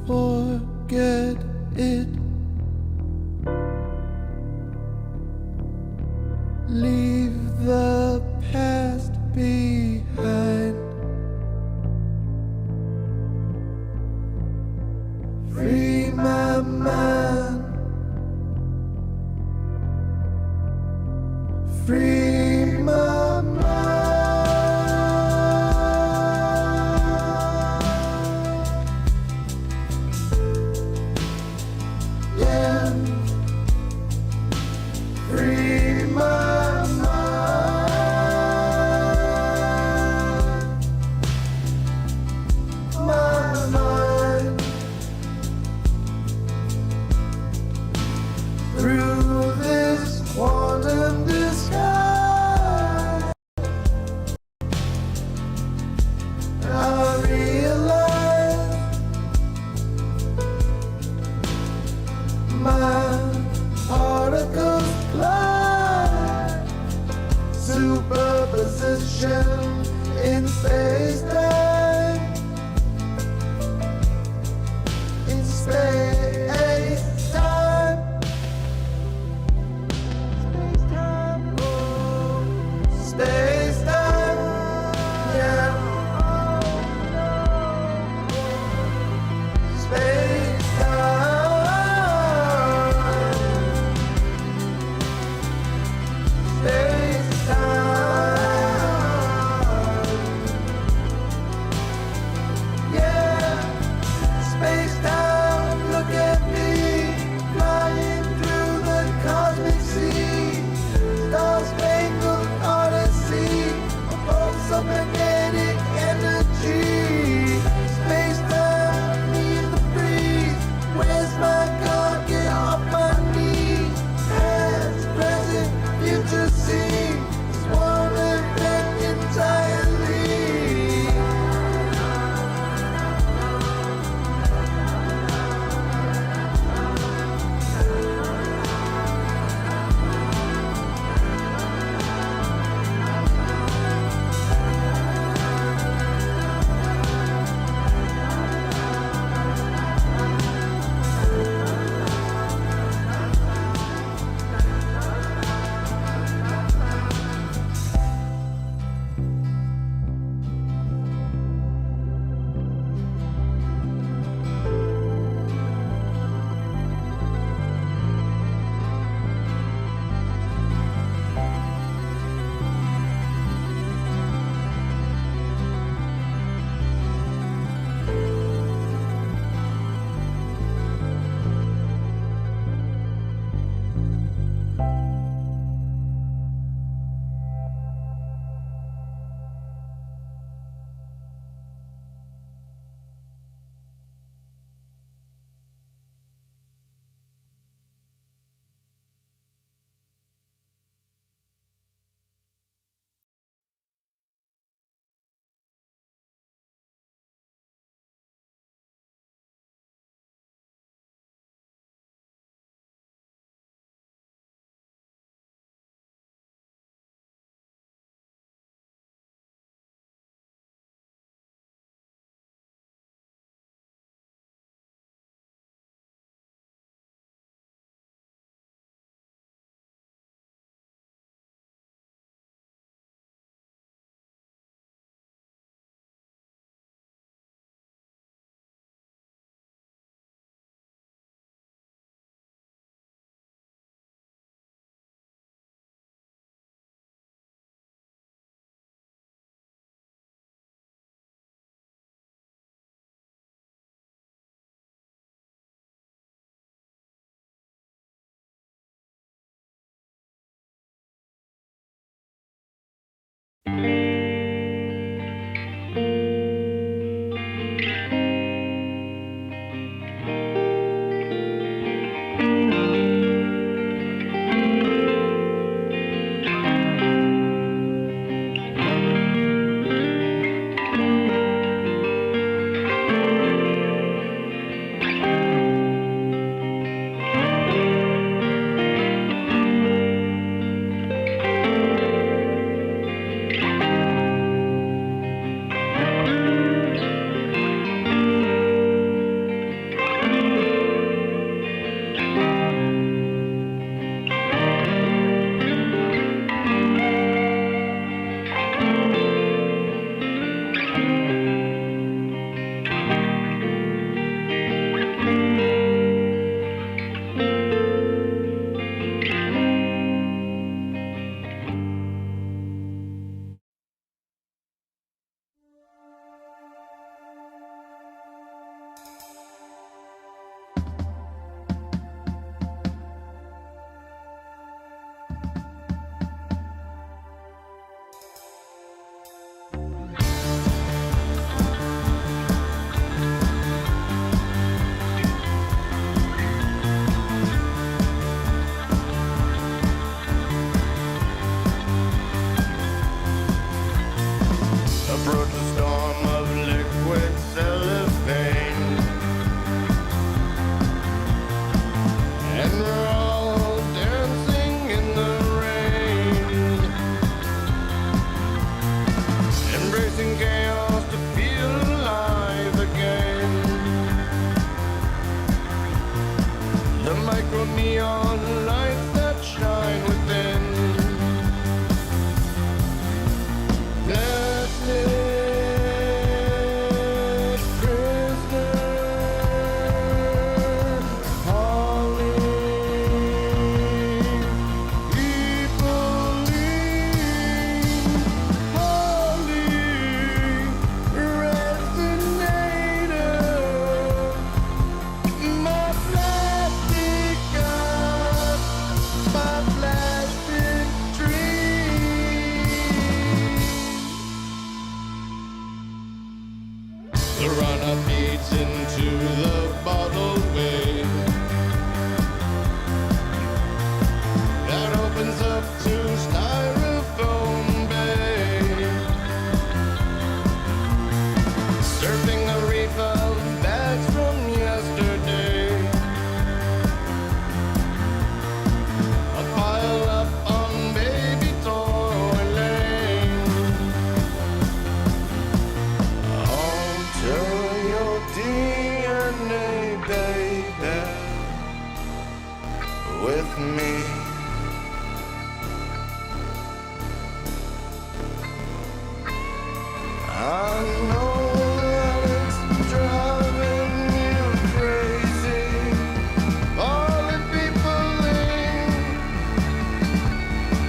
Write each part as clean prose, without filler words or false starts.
forget it. Leave the past behind. Free my mind. Free my mind. Yeah. Free my mind. The runner feeds into the bottle way that opens up to styrofoam bay, surfing a reef of bags from yesterday, a pile up on baby toy lane. Alter your DNA, baby, with me. I know that it's driving you crazy, all the people in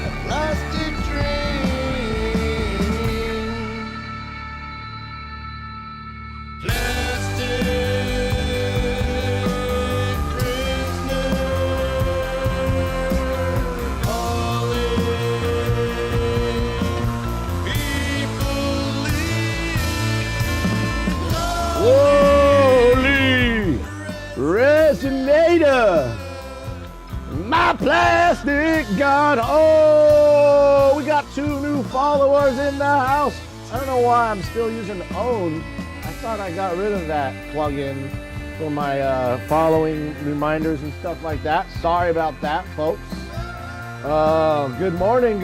a plastic dream. Plastic prisoner, calling Holy resonator, my plastic gun. Oh, we got 2 new followers in the house. I don't know why I'm still using own. I thought I got rid of that plugin for my following reminders and stuff like that. Sorry about that, folks. Good morning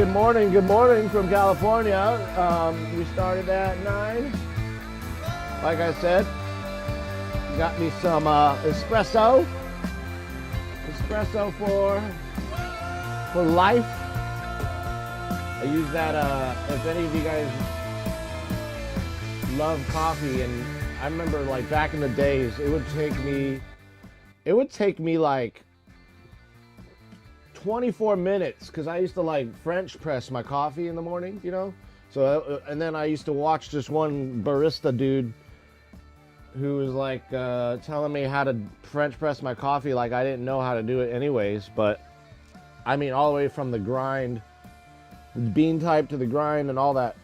from California. We started at 9. Like I said, got me some espresso for life. I use that if any of you guys love coffee, and I remember like back in the days, it would take me like 24 minutes because I used to like French press my coffee in the morning, you know. So and then I used to watch this one barista dude who was like telling me how to French press my coffee like I didn't know how to do it anyways. But I mean, all the way from the grind, the bean type to the grind and all that.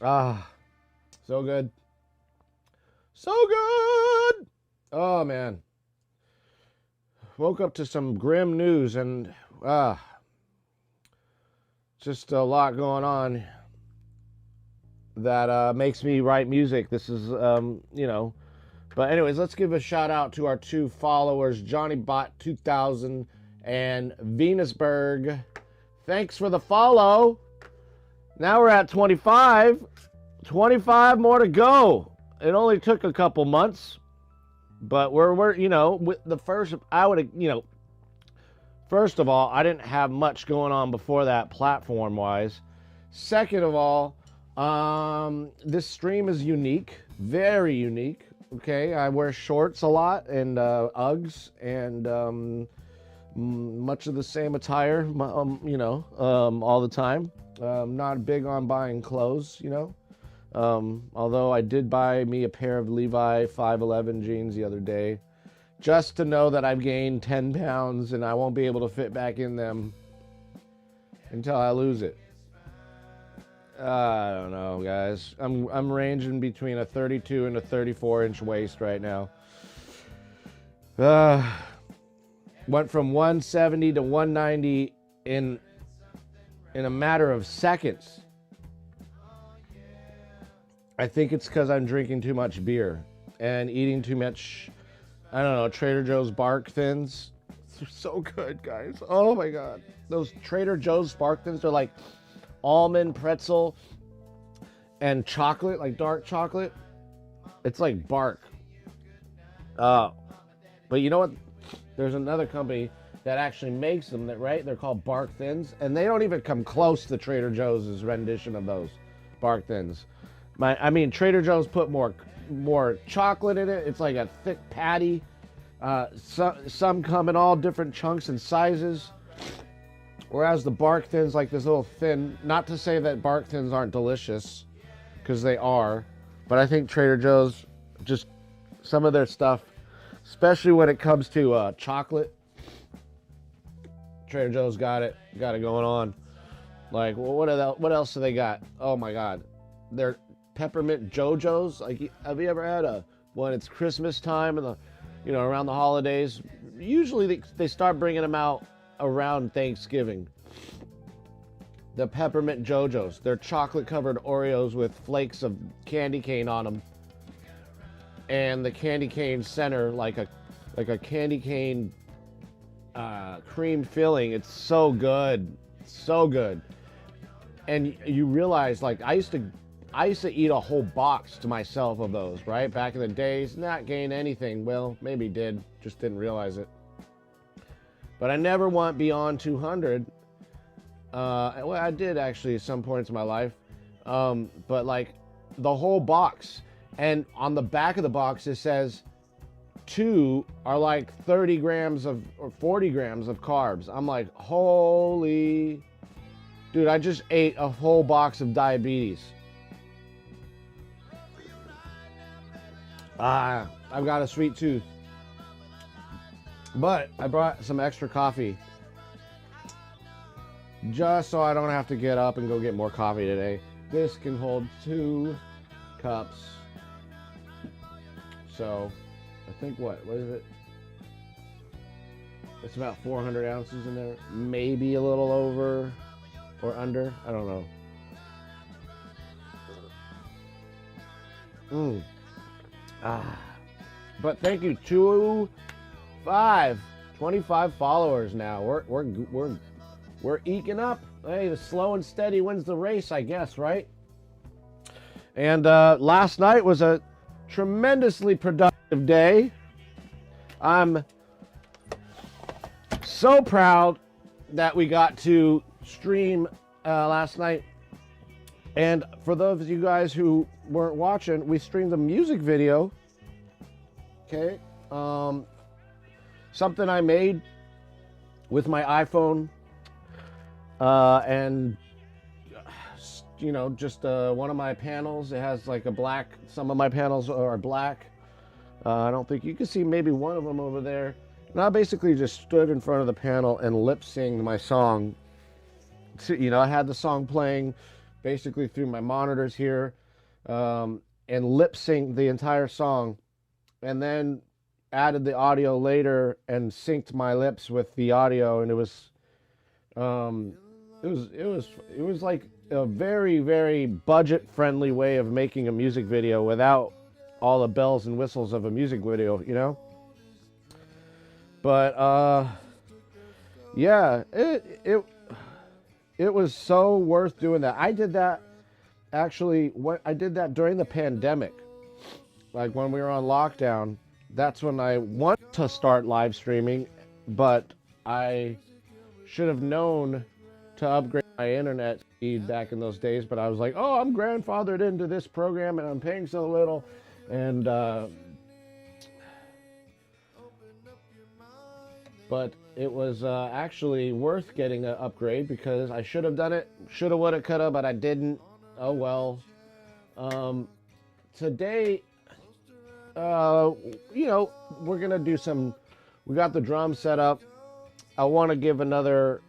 Ah, so good. So good. Oh man. Woke up to some grim news and just a lot going on that makes me write music. This is, you know. But anyways, let's give a shout out to our 2 followers, Johnny Bot 2000 and Venusberg. Thanks for the follow. Now we're at 25. 25 more to go. It only took a couple months, but we're you know, with the first, I would, you know, first of all, I didn't have much going on before that platform-wise. Second of all, this stream is unique, very unique. Okay, I wear shorts a lot and Uggs and much of the same attire, you know, all the time. Not big on buying clothes, you know. Although I did buy me a pair of Levi 511 jeans the other day, just to know that I've gained 10 pounds and I won't be able to fit back in them until I lose it. I don't know, guys. I'm ranging between a 32 and a 34-inch waist right now. Went from 170 to 190 in a matter of seconds. I think it's because I'm drinking too much beer and eating too much, I don't know, Trader Joe's Bark Thins. They're so good, guys. Oh my God. Those Trader Joe's Bark Thins are like almond, pretzel, and chocolate, like dark chocolate. It's like bark. But you know what? There's another company that actually makes them, that right? They're called Bark Thins, and they don't even come close to Trader Joe's rendition of those Bark Thins. I mean, Trader Joe's put more chocolate in it. It's like a thick patty. Some come in all different chunks and sizes. Whereas the Bark Thins, like this little thin, not to say that Bark Thins aren't delicious, because they are, but I think Trader Joe's, just some of their stuff, especially when it comes to chocolate, Trader Joe's got it going on. Like, well, what else do they got? Oh my God. they're peppermint JoJo's. Like, have you ever had when it's Christmas time and around the holidays? Usually they start bringing them out around Thanksgiving. The peppermint JoJo's. They're chocolate covered Oreos with flakes of candy cane on them, and the candy cane center like a candy cane cream filling. It's so good, so good. And you realize, like, I used to eat a whole box to myself of those, right? Back in the days, not gain anything. Well, maybe did, just didn't realize it. But I never went beyond 200. Well, I did actually at some points in my life. But like the whole box, and on the back of the box it says 2 are like 30 grams or 40 grams of carbs. I'm like, holy dude, I just ate a whole box of diabetes. I've got a sweet tooth. But I brought some extra coffee just so I don't have to get up and go get more coffee today. This can hold 2 cups. So I think what is it? It's about 400 ounces in there. Maybe a little over or under. I don't know. But thank you, 25 followers now. We're eking up. Hey, the slow and steady wins the race, I guess, right? And last night was a tremendously productive day. I'm so proud that we got to stream last night. And for those of you guys who weren't watching, we streamed a music video. Okay. Something I made with my iPhone. And just one of my panels, it has like a black, some of my panels are black. I don't think you can see maybe one of them over there. And I basically just stood in front of the panel and lip synced my song. I had the song playing basically through my monitors here, and lip synced the entire song, and then added the audio later and synced my lips with the audio, and it was like a very, very budget friendly way of making a music video without all the bells and whistles of a music video, But yeah, it was so worth doing that. I did that actually. I did that during the pandemic, like when we were on lockdown. That's when I wanted to start live streaming, but I should have known to upgrade my internet speed back in those days. But I was like, oh, I'm grandfathered into this program and I'm paying so little, and but it was actually worth getting an upgrade because I should have done it. Shoulda, woulda, coulda, but I didn't. Oh well. Today, we're gonna do some. We got the drums set up. I want to give another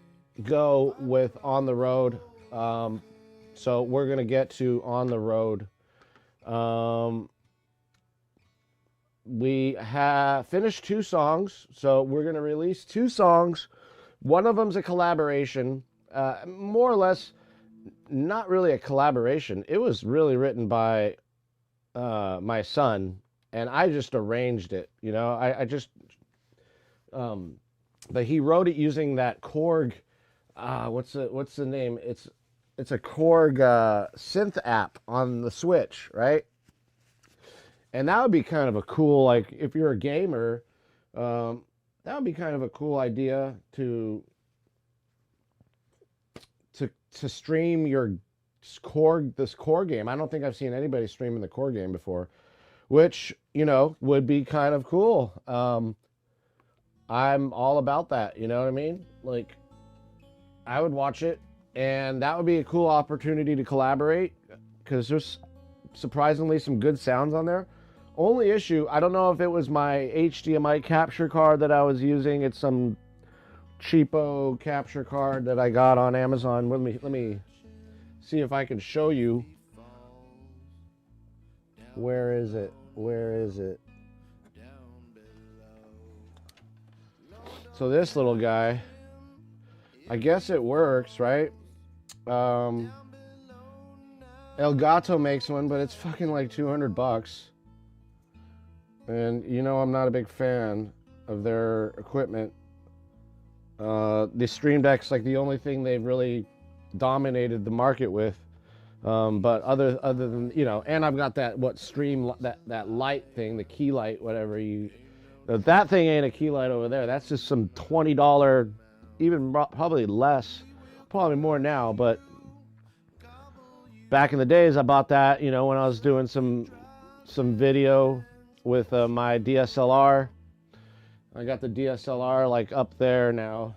go with On the Road. So we're gonna get to On the Road. We have finished 2 songs, so we're going to release 2 songs. One of them's a collaboration, more or less not really a collaboration. It was really written by my son, and I just arranged it, but he wrote it using that Korg, what's the name? It's a Korg synth app on the Switch, right? And that would be kind of a cool, like, if you're a gamer, that would be kind of a cool idea to stream your this Korg game. I don't think I've seen anybody streaming the Korg game before, which, would be kind of cool. I'm all about that, you know what I mean? Like, I would watch it, and that would be a cool opportunity to collaborate, because there's surprisingly some good sounds on there. Only issue, I don't know if it was my HDMI capture card that I was using. It's some cheapo capture card that I got on Amazon. Let me see if I can show you. Where is it? Where is it? So this little guy, I guess it works, right? El Gato makes one, but it's fucking like $200. And you know I'm not a big fan of their equipment. The Stream Deck's like the only thing they've really dominated the market with. But other than, you know, and I've got that that light thing, the key light, whatever you. That thing ain't a key light over there. That's just some $20, even probably less, probably more now. But back in the days, I bought that, you know, when I was doing some video with my DSLR. I got the DSLR like up there now.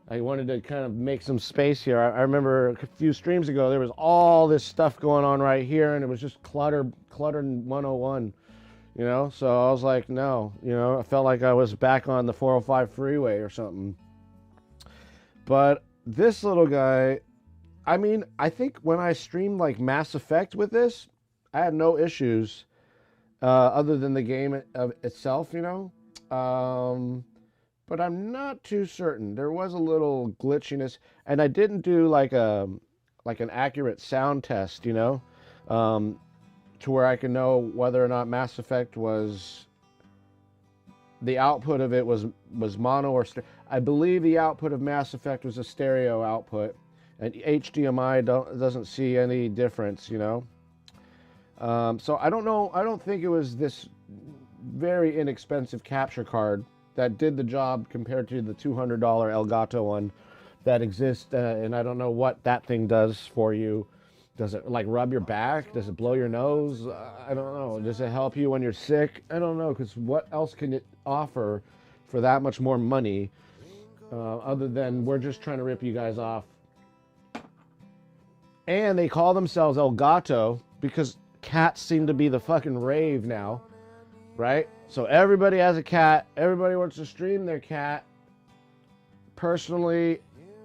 I wanted to kind of make some space here. I remember a few streams ago, there was all this stuff going on right here, and it was just cluttered 101. You know, so I was like, no, you know, I felt like I was back on the 405 freeway or something. But this little guy, I mean, I think when I streamed like Mass Effect with this, I had no issues other than the game itself, you know. But I'm not too certain. There was a little glitchiness, and I didn't do like an accurate sound test, you know. To where I can know whether or not Mass Effect was, the output of it was mono or stereo. I believe the output of Mass Effect was a stereo output, and HDMI doesn't see any difference, you know. So I don't know. I don't think it was this very inexpensive capture card that did the job compared to the $200 Elgato one that exists, and I don't know what that thing does for you. Does it like rub your back? Does it blow your nose? I don't know. Does it help you when you're sick? I don't know, because what else can it offer for that much more money other than we're just trying to rip you guys off? And they call themselves El Gato because cats seem to be the fucking rave now, right? So everybody has a cat. Everybody wants to stream their cat. Personally,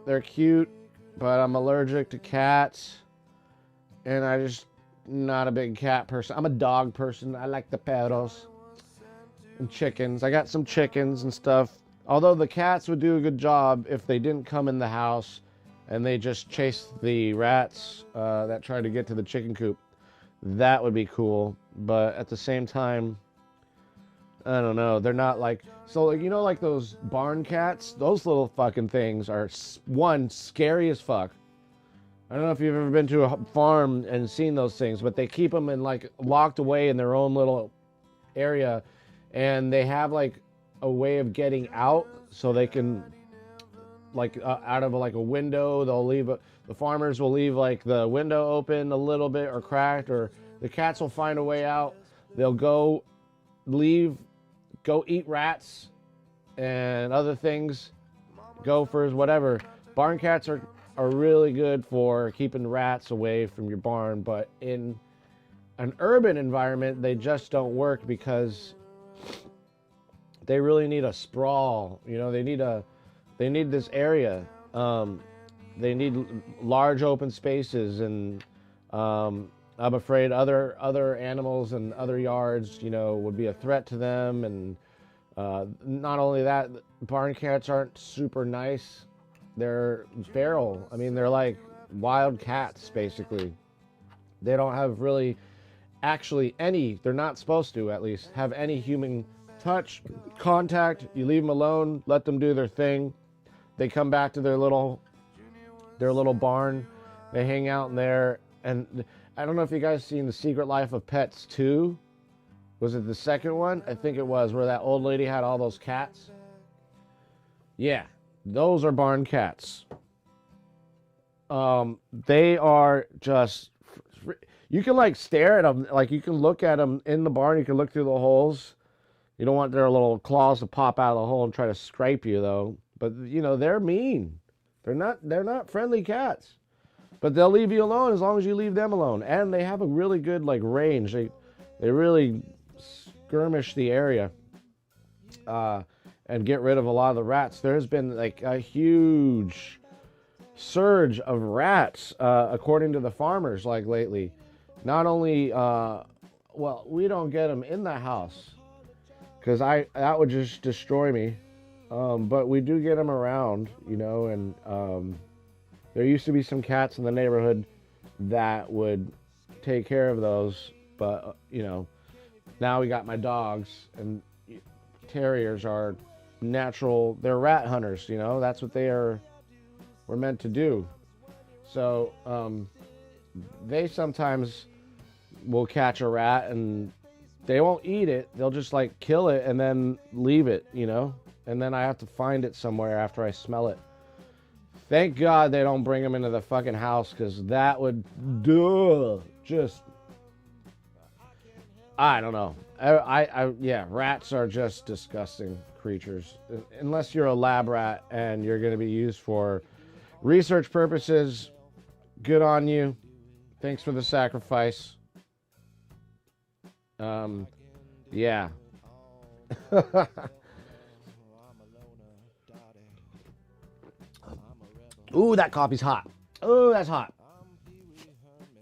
they're cute, but I'm allergic to cats. And I just not a big cat person. I'm a dog person. I like the perros and chickens. I got some chickens and stuff. Although the cats would do a good job if they didn't come in the house and they just chased the rats that tried to get to the chicken coop. That would be cool. But at the same time, I don't know. They're not like, so you know, like those barn cats. Those little fucking things are one scary as fuck. I don't know if you've ever been to a farm and seen those things, but they keep them in like locked away in their own little area, and they have like a way of getting out so they can like out of like a window. They'll leave the farmers will leave like the window open a little bit or cracked, or the cats will find a way out. They'll go eat rats and other things, gophers, whatever. Barn cats are really good for keeping rats away from your barn, but in an urban environment, they just don't work because they really need a sprawl. You know, they need this area. They need large open spaces, and I'm afraid other animals and other yards, you know, would be a threat to them. And not only that, barn cats aren't super nice. They're feral. I mean, they're like wild cats, basically. They don't have really, actually any, they're not supposed to at least, have any human touch, contact. You leave them alone, let them do their thing. They come back to their little barn. They hang out in there. And I don't know if you guys seen The Secret Life of Pets 2. Was it the second one? I think it was, where that old lady had all those cats. Yeah. Those are barn cats. They are just, you can like stare at them, like you can look at them in the barn, you can look through the holes. You don't want their little claws to pop out of the hole and try to scrape you though. But you know, they're mean. They're not friendly cats. But they'll leave you alone as long as you leave them alone. And they have a really good like range. They really skirmish the area. And get rid of a lot of the rats. There's been like a huge surge of rats, according to the farmers, like lately. Not only well, we don't get them in the house because that would just destroy me. But we do get them around, you know, and there used to be some cats in the neighborhood that would take care of those, but you know, now we got my dogs, and terriers are natural, they're rat hunters, you know, that's what were meant to do. So they sometimes will catch a rat and they won't eat it, they'll just like kill it and then leave it, you know, and then I have to find it somewhere after I smell it. Thank God they don't bring them into the fucking house, because that would just, I don't know. Yeah, rats are just disgusting creatures. Unless you're a lab rat and you're going to be used for research purposes, good on you. Thanks for the sacrifice. Yeah. Ooh, that coffee's hot. Oh, that's hot.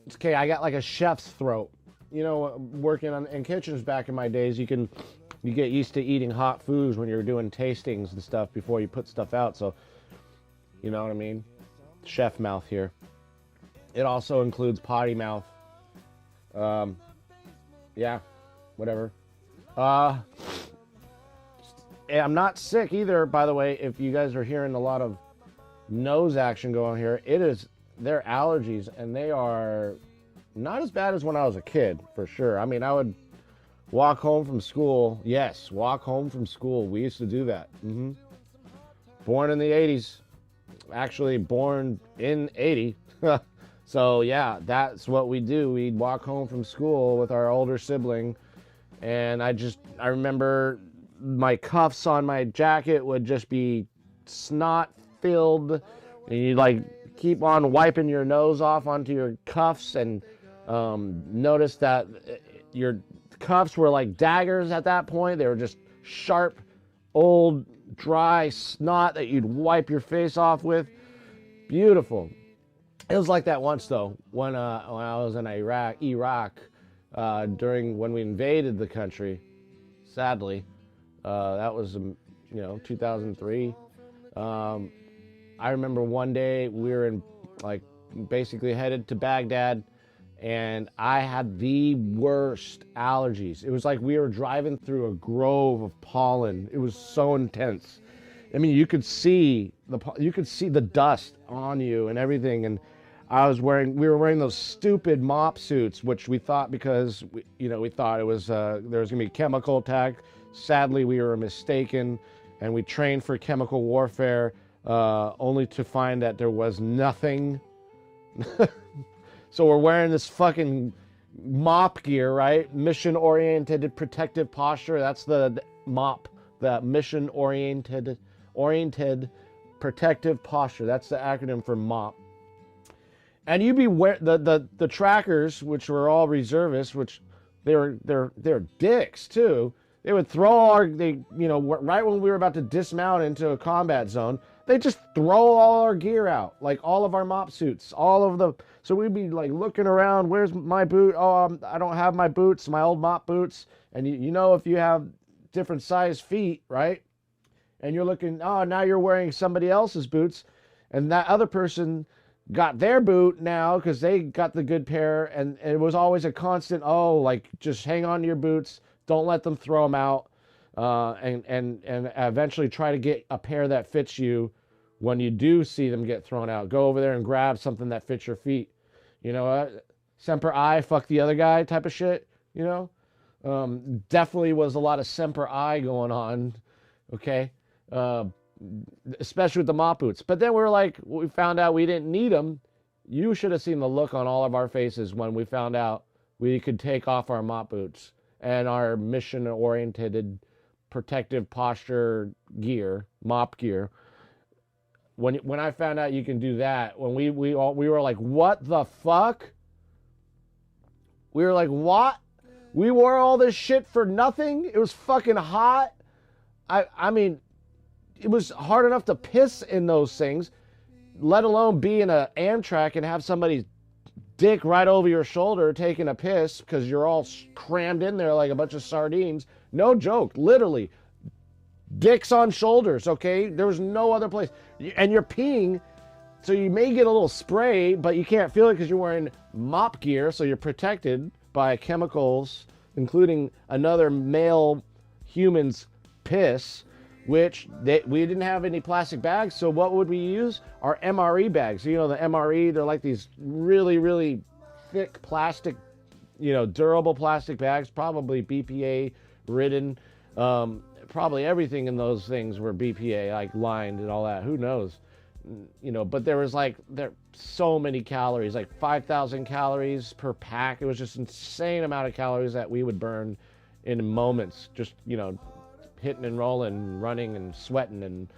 It's okay, I got like a chef's throat. You know, working in kitchens back in my days, you get used to eating hot foods when you're doing tastings and stuff before you put stuff out. So, you know what I mean? Chef mouth here. It also includes potty mouth. Yeah, whatever. I'm not sick either, by the way. If you guys are hearing a lot of nose action going here, they're allergies, and they are not as bad as when I was a kid, for sure. I mean, I would walk home from school. Yes, walk home from school. We used to do that. Born in the 80s. Actually, born in 80. So, yeah, that's what we do. We'd walk home from school with our older sibling, and I remember my cuffs on my jacket would just be snot-filled, and you'd, like, keep on wiping your nose off onto your cuffs, and notice that your cuffs were like daggers at that point. They were just sharp, old, dry snot that you'd wipe your face off with. Beautiful. It was like that once, though, when I was in Iraq, during when we invaded the country. Sadly, that was 2003. I remember one day we were basically headed to Baghdad, and I had the worst allergies. It was like we were driving through a grove of pollen. It was so intense. I mean, you could see the dust on you and everything. And we were wearing those stupid mop suits, which we thought, because we thought it was there was gonna be chemical attack. Sadly, we were mistaken, and we trained for chemical warfare, only to find that there was nothing. So we're wearing this fucking mop gear, right? Mission-oriented protective posture. That's the MOP, the mission-oriented protective posture. That's the acronym for MOP. And you'd be the trackers, which were all reservists, which they're dicks too. They would throw right when we were about to dismount into a combat zone, they just throw all our gear out, like all of our mop suits, so we'd be like looking around, where's my boot? Oh, I don't have my boots, my old mop boots. And if you have different size feet, right? And you're looking, oh, now you're wearing somebody else's boots, and that other person got their boot now because they got the good pair, and it was always a constant, just hang on to your boots, don't let them throw them out, and eventually try to get a pair that fits you when you do see them get thrown out. Go over there and grab something that fits your feet. Semper I, fuck the other guy type of shit, Definitely was a lot of Semper I going on, okay? Especially with the mop boots. But then we found out we didn't need them. You should have seen the look on all of our faces when we found out we could take off our mop boots and our mission-oriented protective posture gear, mop gear. When I found out you can do that, when we were like, what the fuck? We were like, what? We wore all this shit for nothing? It was fucking hot. I mean, it was hard enough to piss in those things, let alone be in an Amtrak and have somebody dick right over your shoulder taking a piss because you're all crammed in there like a bunch of sardines. No joke, literally. Dicks on shoulders, okay? There was no other place. And you're peeing, so you may get a little spray, but you can't feel it because you're wearing mop gear, so you're protected by chemicals, including another male human's piss, which we didn't have any plastic bags, so what would we use? Our MRE bags. You know, the MRE, they're like these really, really thick plastic, you know, durable plastic bags, probably BPA ridden. Probably everything in those things were BPA, like lined and all that. Who knows? You know, but there was so many calories, like 5,000 calories per pack. It was just insane amount of calories that we would burn in moments, just, you know, hitting and rolling, running and sweating, and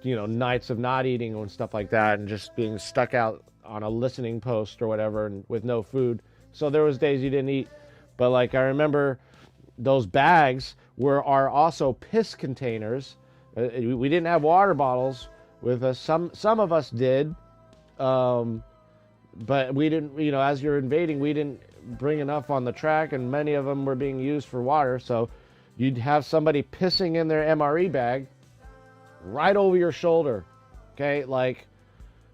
you know, nights of not eating and stuff like that, and just being stuck out on a listening post or whatever, and with no food. So there was days you didn't eat, but like I remember those bags are also piss containers. We didn't have water bottles with us. Some of us did, but we didn't. You know, as you're invading, we didn't bring enough on the track, and many of them were being used for water. So you'd have somebody pissing in their MRE bag right over your shoulder, okay? Like,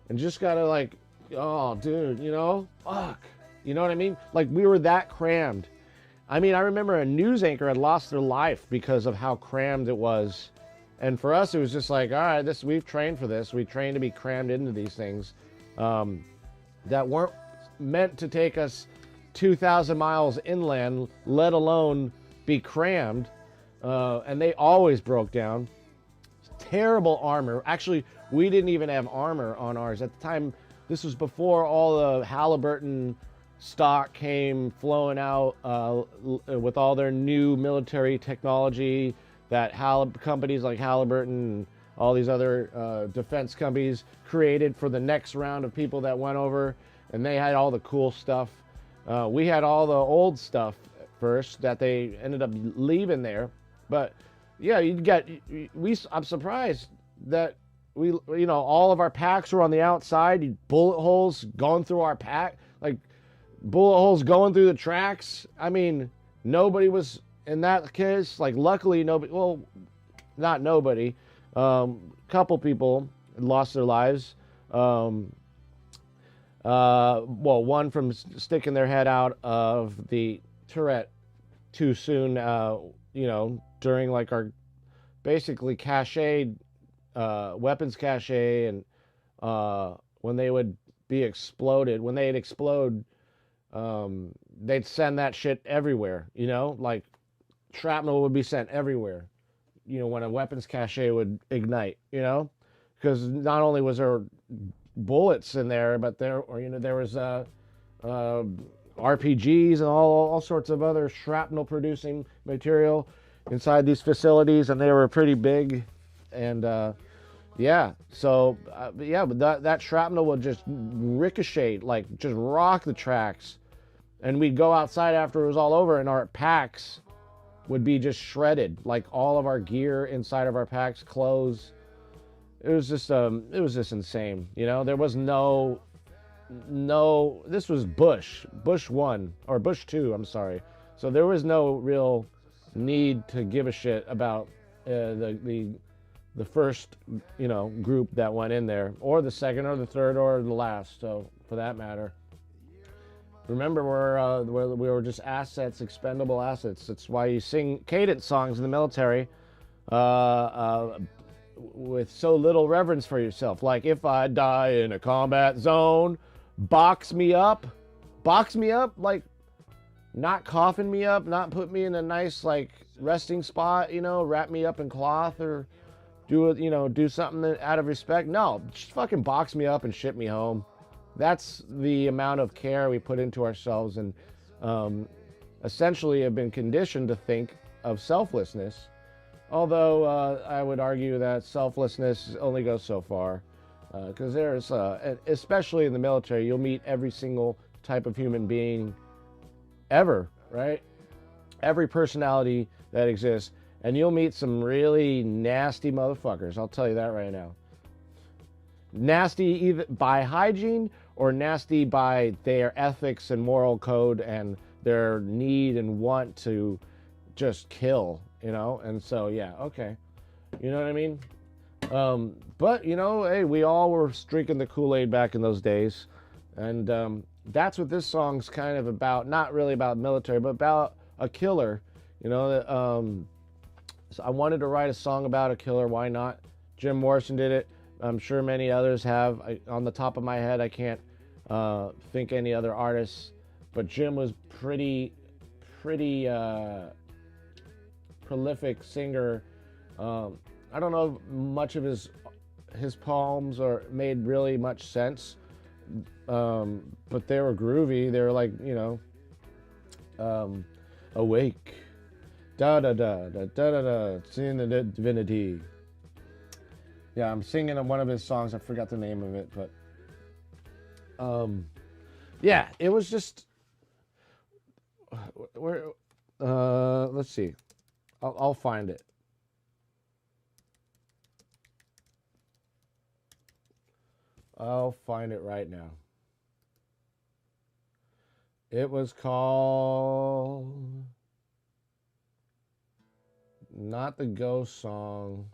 and just gotta like, oh, dude, you know, fuck, you know what I mean? Like, we were that crammed. I mean, I remember a news anchor had lost their life because of how crammed it was. And for us, it was just like, all right, we've trained for this. We trained to be crammed into these things that weren't meant to take us 2,000 miles inland, let alone be crammed. And they always broke down. Terrible armor. Actually, we didn't even have armor on ours. At the time, this was before all the Halliburton stock came flowing out with all their new military technology that companies like Halliburton and all these other defense companies created for the next round of people that went over, and they had all the cool stuff. We had all the old stuff first that they ended up leaving there. But yeah, I'm surprised that you know, all of our packs were on the outside, bullet holes going through our pack, like bullet holes going through the tracks. I mean, nobody was in that case. Like, luckily nobody, well, not nobody, couple people lost their lives. Well, one from sticking their head out of the turret too soon, you know, during like our basically weapons cache, and when they would be exploded, when they'd explode, they'd send that shit everywhere, you know, like shrapnel would be sent everywhere, you know, when a weapons cache would ignite, you know, because not only was there bullets in there, but there was RPGs and all sorts of other shrapnel producing material inside these facilities, and they were pretty big. And yeah, so yeah, but that shrapnel would just ricochet, like just rock the tracks, and we'd go outside after it was all over, and our packs would be just shredded, like all of our gear inside of our packs, clothes. It was just insane, you know. There was no, this was Bush 1 or Bush 2, I'm sorry. So there was no real need to give a shit about the first, you know, group that went in there, or the second or the third or the last, so for that matter. Remember, we were just assets, expendable assets. That's why you sing cadence songs in the military with so little reverence for yourself. Like, if I die in a combat zone, box me up, like not coffin me up, not put me in a nice like resting spot, you know, wrap me up in cloth or do something out of respect. No, just fucking box me up and ship me home. That's the amount of care we put into ourselves, and essentially have been conditioned to think of selflessness. Although I would argue that selflessness only goes so far, because there's, especially in the military, you'll meet every single type of human being ever, right? Every personality that exists, and you'll meet some really nasty motherfuckers. I'll tell you that right now. Nasty either by hygiene or nasty by their ethics and moral code and their need and want to just kill, you know? And so, yeah, okay. You know what I mean? But, you know, hey, we all were drinking the Kool-Aid back in those days. And that's what this song's kind of about. Not really about military, but about a killer. You know, so I wanted to write a song about a killer. Why not? Jim Morrison did it. I'm sure many others have. On the top of my head, I can't think any other artists. But Jim was pretty prolific singer. I don't know if much of his poems are made really much sense, but they were groovy. They were like, you know, awake, da da da da da da da, seeing the divinity. Yeah, I'm singing one of his songs. I forgot the name of it, but yeah, it was just where. Let's see, I'll find it. I'll find it right now. It was called, not the Ghost song.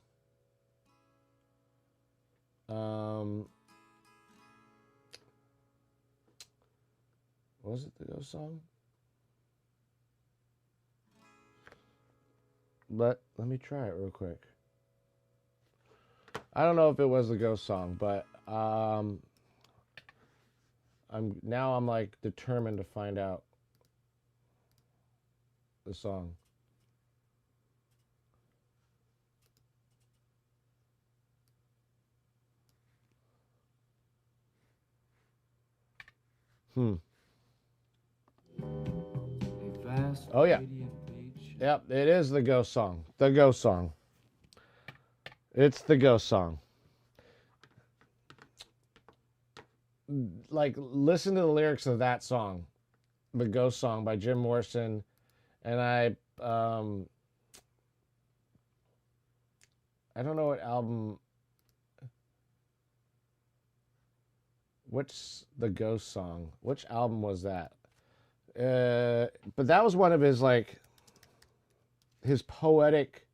Was it the Ghost song? But let me try it real quick. I don't know if it was the Ghost song, but I'm like determined to find out the song. Oh yeah. Yep, it is the Ghost song. The Ghost song. It's the Ghost song. Like, listen to the lyrics of that song, the Ghost song by Jim Morrison, and I don't know what album. What's the Ghost song? Which album was that? But that was one of his, like, his poetic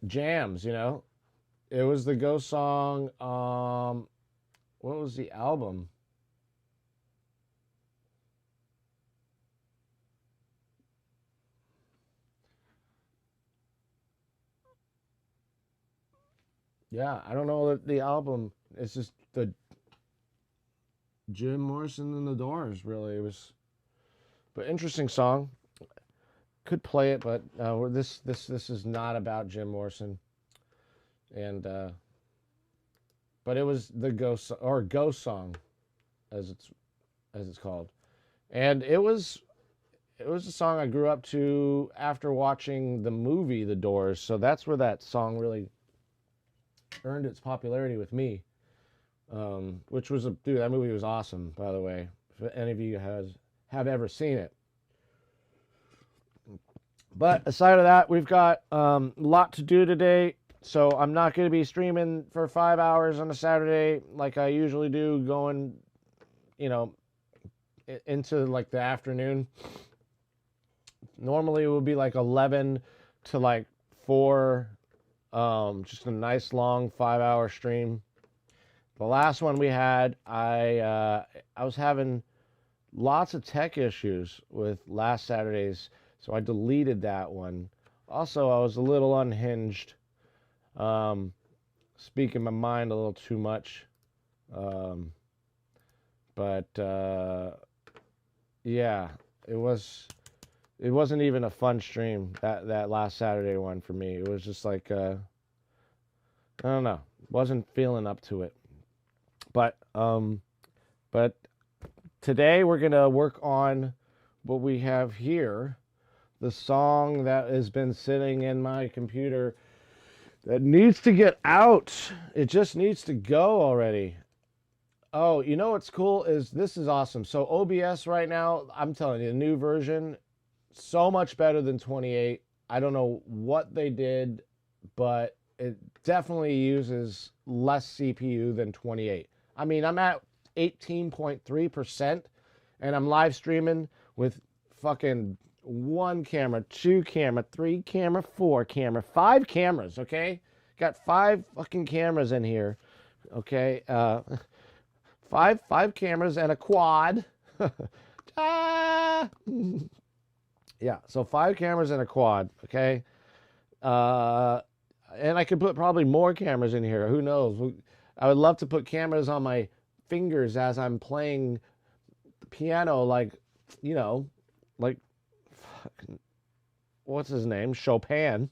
jams, you know? It was the Ghost song. What was the album? Yeah, I don't know the album. It's just the Jim Morrison and the Doors, really. It was, but interesting song. Could play it, but this is not about Jim Morrison. And but it was the Ghost song, as it's called, and it was a song I grew up to after watching the movie The Doors. So that's where that song really earned its popularity with me. Which was dude, that movie was awesome, by the way. If any of you have ever seen it. But aside of that, we've got a lot to do today. So I'm not going to be streaming for 5 hours on a Saturday like I usually do, going, you know, into like the afternoon. Normally it would be like 11 to like 4, just a nice long 5-hour stream. The last one we had, I was having lots of tech issues with last Saturday's, so I deleted that one. Also, I was a little unhinged. Speaking my mind a little too much. But yeah, it wasn't even a fun stream, that last Saturday one for me. It was just like I don't know, wasn't feeling up to it. But today we're gonna work on what we have here, the song that has been sitting in my computer that needs to get out. It just needs to go already. Oh, you know what's cool is this is awesome. So OBS right now, I'm telling you, the new version, so much better than 28. I don't know what they did, but it definitely uses less CPU than 28. I mean, I'm at 18.3%, and I'm live streaming with fucking 1 camera, 2 camera, 3 camera, 4 camera, 5 cameras, okay? Got 5 fucking cameras in here, okay? Five cameras and a quad. Ah! Yeah, so 5 cameras and a quad, okay? And I could put probably more cameras in here. Who knows? I would love to put cameras on my fingers as I'm playing the piano, like, you know, like, fucking, what's his name? Chopin.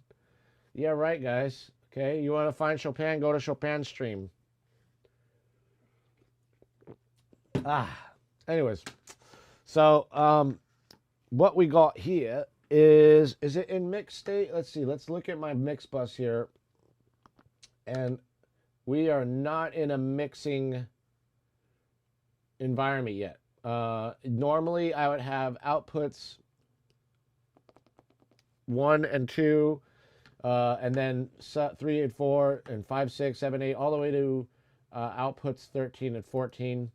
Yeah, right, guys. Okay, you want to find Chopin? Go to Chopin's stream. Anyways, so what we got here is it in mix state? Let's see. Let's look at my mix bus here. And we are not in a mixing environment yet. Normally, I would have outputs 1 and 2, and then 3 and 4 and 5, 6, 7, 8, all the way to outputs 13 and 14.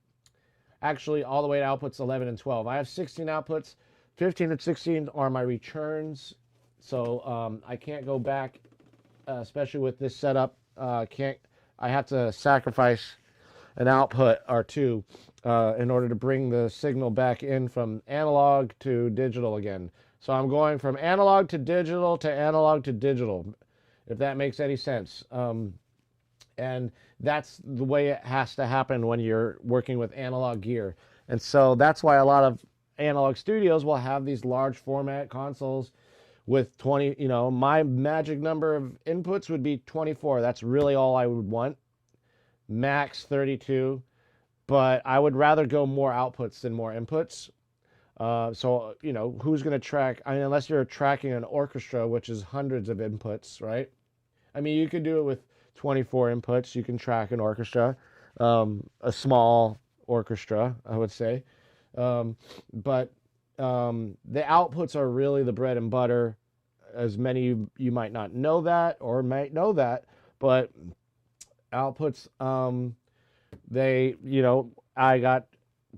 Actually, all the way to outputs 11 and 12. I have 16 outputs. 15 and 16 are my returns, so I can't go back, especially with this setup. I have to sacrifice an output or two in order to bring the signal back in from analog to digital again. So I'm going from analog to digital to analog to digital, if that makes any sense. And that's the way it has to happen when you're working with analog gear. And so that's why a lot of analog studios will have these large format consoles with 20, you know, my magic number of inputs would be 24. That's really all I would want. Max 32. But I would rather go more outputs than more inputs. So, you know, who's going to track? I mean, unless you're tracking an orchestra, which is hundreds of inputs, right? I mean, you could do it with 24 inputs. You can track an orchestra, a small orchestra, I would say. But the outputs are really the bread and butter. As many you might not know that or might know that, but outputs, they, you know, I got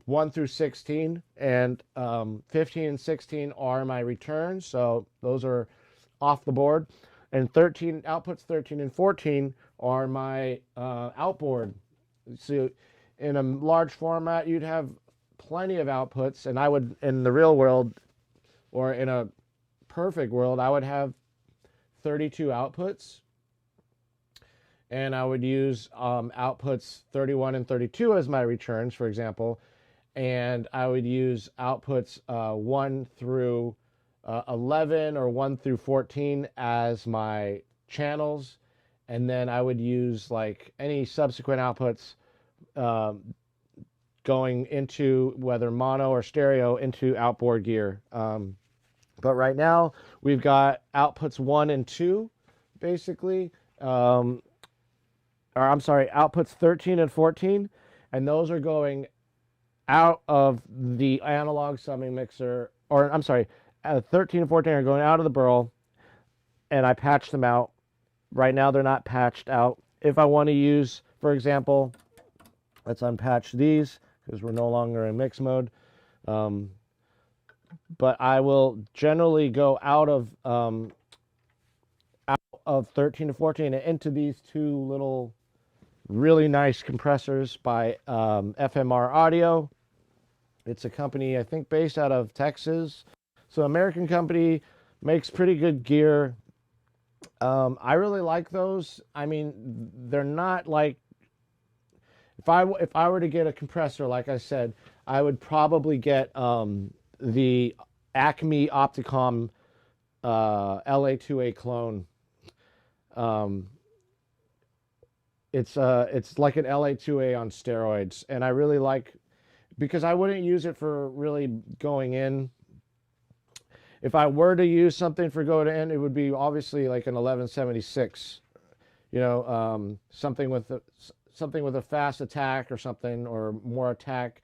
1 through 16, and 15 and 16 are my returns, so those are off the board. And 13 outputs, 13 and 14 are my outboard. So in a large format, you'd have plenty of outputs, and I would, in the real world, or in a perfect world, I would have 32 outputs, and I would use outputs 31 and 32 as my returns, for example, and I would use outputs 1 through 11 or 1 through 14 as my channels, and then I would use like any subsequent outputs going into whether mono or stereo into outboard gear. But right now we've got outputs 1 and 2 basically, or I'm sorry, outputs 13 and 14, and those are going out of the analog summing mixer, or I'm sorry, 13 and 14 are going out of the BURL, and I patched them out. Right now they're not patched out. If I want to use, for example, let's unpatch these because we're no longer in mix mode. But I will generally go out of 13 to 14 and into these two little really nice compressors by FMR Audio. It's a company, I think, based out of Texas. So American company, makes pretty good gear. I really like those. I mean, they're not like, if I were to get a compressor, like I said, I would probably get the Acme Opticom LA2A clone. It's like an LA2A on steroids, and I really like, because I wouldn't use it for really going in. If I were to use something for going in, it would be obviously like an 1176, you know, something with a fast attack or something, or more attack,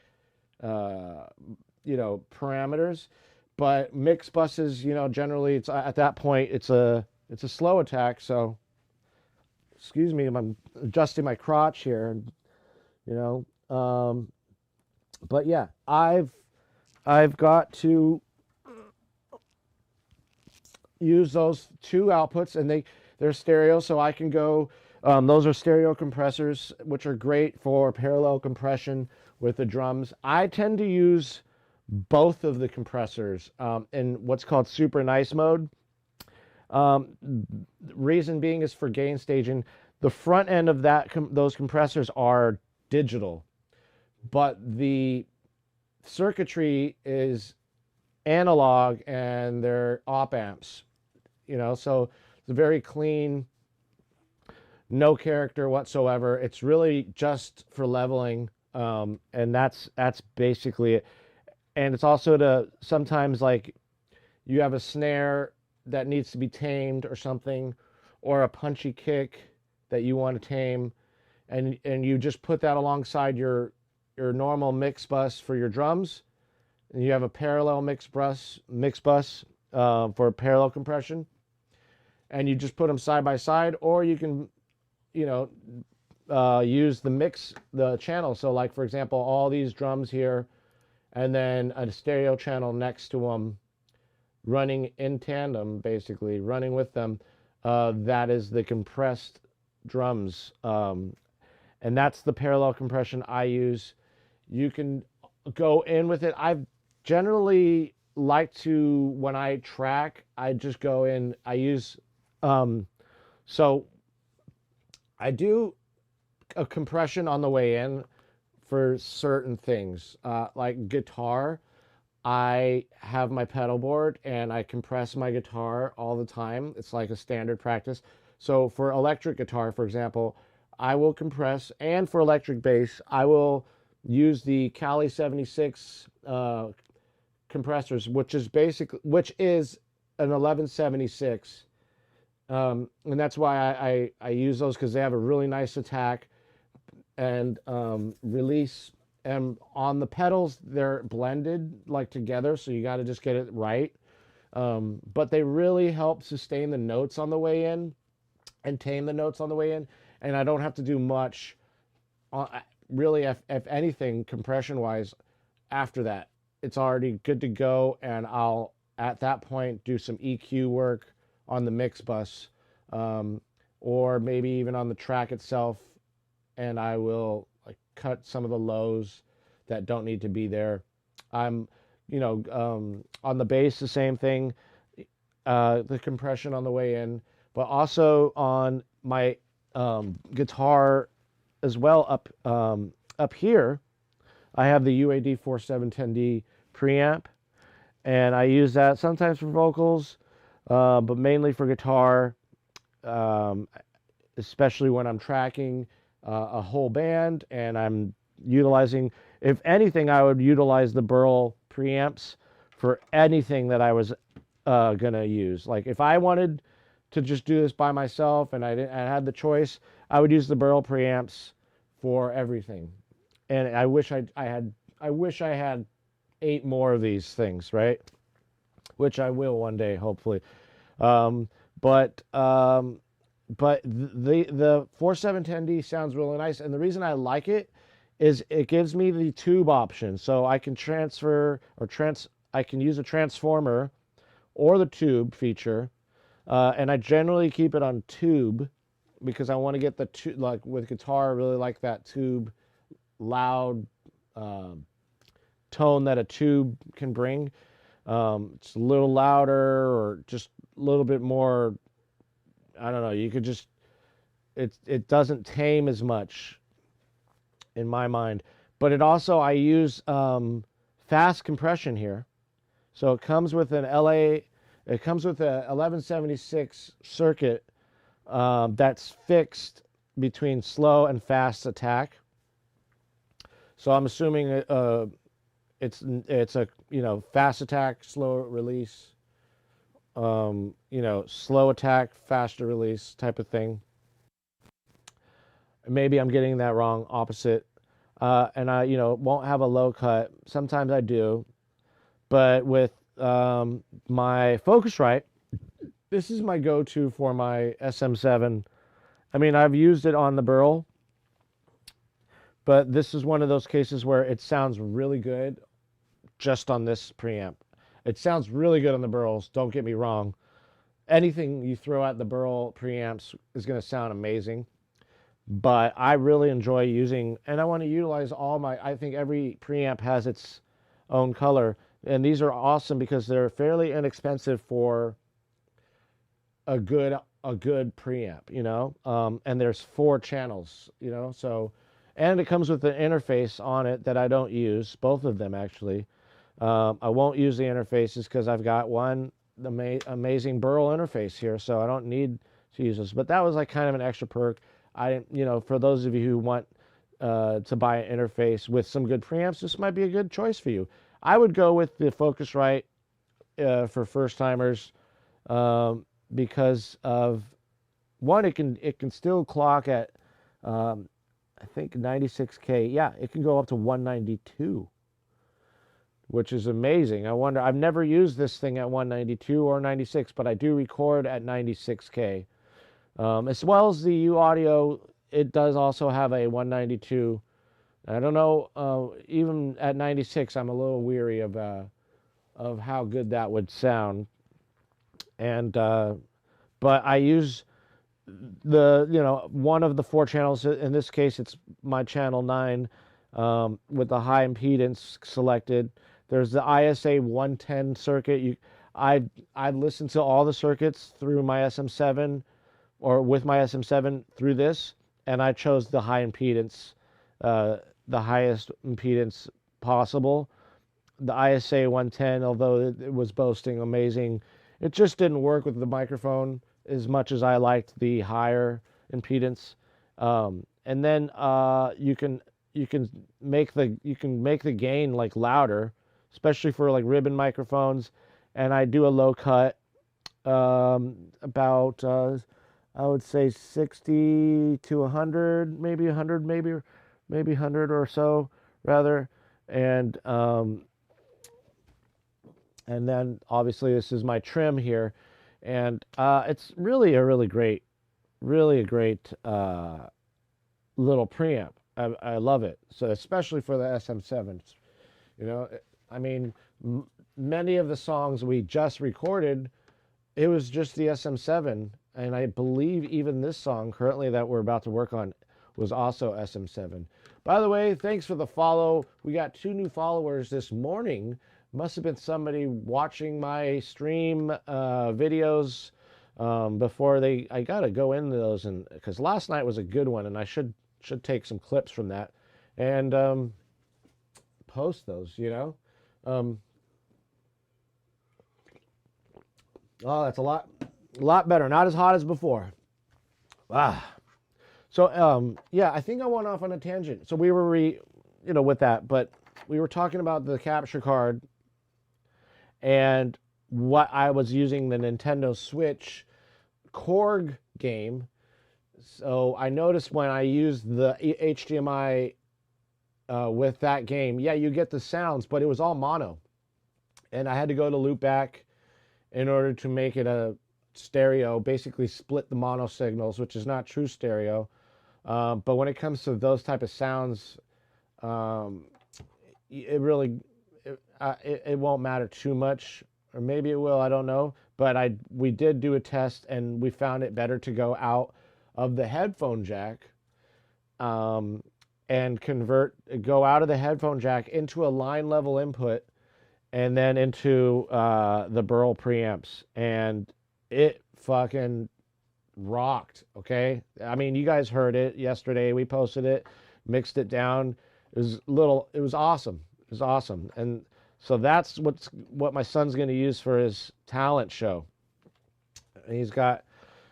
you know, parameters. But mix buses, you know, generally it's at that point it's a slow attack. So excuse me, I'm adjusting my crotch here, you know. But yeah, I've got to use those two outputs, and they're stereo, so I can go. Those are stereo compressors, which are great for parallel compression with the drums. I tend to use both of the compressors in what's called super nice mode. Reason being is for gain staging. The front end of those compressors are digital, but the circuitry is analog and they're op amps. So it's a very clean, no character whatsoever. It's really just for leveling, and that's basically it. And it's also to sometimes, like, you have a snare that needs to be tamed or something, or a punchy kick that you want to tame, and you just put that alongside your normal mix bus for your drums, and you have a parallel mix bus for parallel compression, and you just put them side by side, or you can use the channel. So, like, for example, all these drums here, and then a stereo channel next to them, running in tandem, basically running with them. That is the compressed drums, and that's the parallel compression I use. You can go in with it. I've generally like to, when I track, I just go in. I use so I do a compression on the way in for certain things, like guitar. I have my pedal board and I compress my guitar all the time. It's like a standard practice. So for electric guitar, for example, I will compress, and for electric bass, I will use the Cali 76 compressors, which is an 1176. And that's why I use those, because they have a really nice attack and release. And on the pedals, they're blended like together, so you got to just get it right. But they really help sustain the notes on the way in and tame the notes on the way in. And I don't have to do much, really, if anything, compression-wise. After that, it's already good to go, and I'll, at that point, do some EQ work on the mix bus, or maybe even on the track itself, and I will cut some of the lows that don't need to be there. I'm, on the bass, the same thing, the compression on the way in, but also on my guitar as well. Up here, I have the UAD 4710D preamp, and I use that sometimes for vocals, but mainly for guitar, especially when I'm tracking a whole band and I'm utilizing, if anything, I would utilize the BURL preamps for anything that I was gonna use. Like, if I wanted to just do this by myself and I had the choice, I would use the BURL preamps for everything. And I wish I had 8 more of these things, right? Which I will one day, hopefully. But the 4710D sounds really nice, and the reason I like it is it gives me the tube option, so I can I can use a transformer or the tube feature, and I generally keep it on tube because I want to get the tube. Like with guitar, I really like that tube loud tone that a tube can bring. It's a little louder, or just a little bit more, I don't know, you could just, it doesn't tame as much in my mind. But it also, I use fast compression here. So it comes with an it comes with a 1176 circuit that's fixed between slow and fast attack. So I'm assuming it's a, fast attack, slow release, slow attack, faster release type of thing. Maybe I'm getting that wrong, opposite. And I, won't have a low cut. Sometimes I do. But with my Focusrite, this is my go-to for my SM7 I mean, I've used it on the BURL, but this is one of those cases where it sounds really good just on this preamp. It sounds really good on the BURLs, don't get me wrong. Anything you throw at the BURL preamps is going to sound amazing. But I really enjoy using, and I want to utilize all my, I think every preamp has its own color. And these are awesome because they're fairly inexpensive for a good preamp, you know. And there's 4 channels, you know. So, and it comes with an interface on it that I don't use, both of them actually. I won't use the interfaces because I've got one amazing BURL interface here, so I don't need to use this. But that was like kind of an extra perk. You know, for those of you who want to buy an interface with some good preamps, this might be a good choice for you. I would go with the Focusrite for first timers because of one, it can still clock at I think 96K. Yeah, it can go up to 192. Which is amazing. I wonder, I've never used this thing at 192 or 96, but I do record at 96K. As well as the U audio, it does also have a 192. I don't know, even at 96, I'm a little weary of how good that would sound. And but I use one of the 4 channels. In this case, it's my channel 9 with the high impedance selected. There's the ISA 110 circuit. I listened to all the circuits through my SM7 or with my SM7 through this, and I chose the high impedance, the highest impedance possible. The ISA 110, although it was boasting amazing, it just didn't work with the microphone as much as I liked the higher impedance. And then you can make the gain like louder, especially for like ribbon microphones. And I do a low cut about I would say 60 to 100, maybe 100, maybe 100 or so rather. And then obviously this is my trim here, and it's really a really great little preamp. I love it. So especially for the SM7s, you know, I mean, many of the songs we just recorded, it was just the SM7, and I believe even this song currently that we're about to work on was also SM7. By the way, thanks for the follow. We got 2 new followers this morning. Must have been somebody watching my stream videos before I gotta go into those, and because last night was a good one, and I should take some clips from that and post those, you know. Oh, that's a lot better. Not as hot as before. So yeah, I think I went off on a tangent. So we were with that, but we were talking about the capture card and what I was using the Nintendo Switch Korg game. So I noticed when I used the HDMI with that game, yeah, you get the sounds, but it was all mono. And I had to go to loopback in order to make it a stereo, basically split the mono signals, which is not true stereo. But when it comes to those type of sounds, it really it won't matter too much, or maybe it will, I don't know. But we did do a test, and we found it better to go out of the headphone jack and go out of the headphone jack into a line level input, and then into the BURL preamps, and it fucking rocked. Okay, I mean, you guys heard it yesterday. We posted it, mixed it down. It was awesome. It was awesome. And so that's what my son's going to use for his talent show. And he's got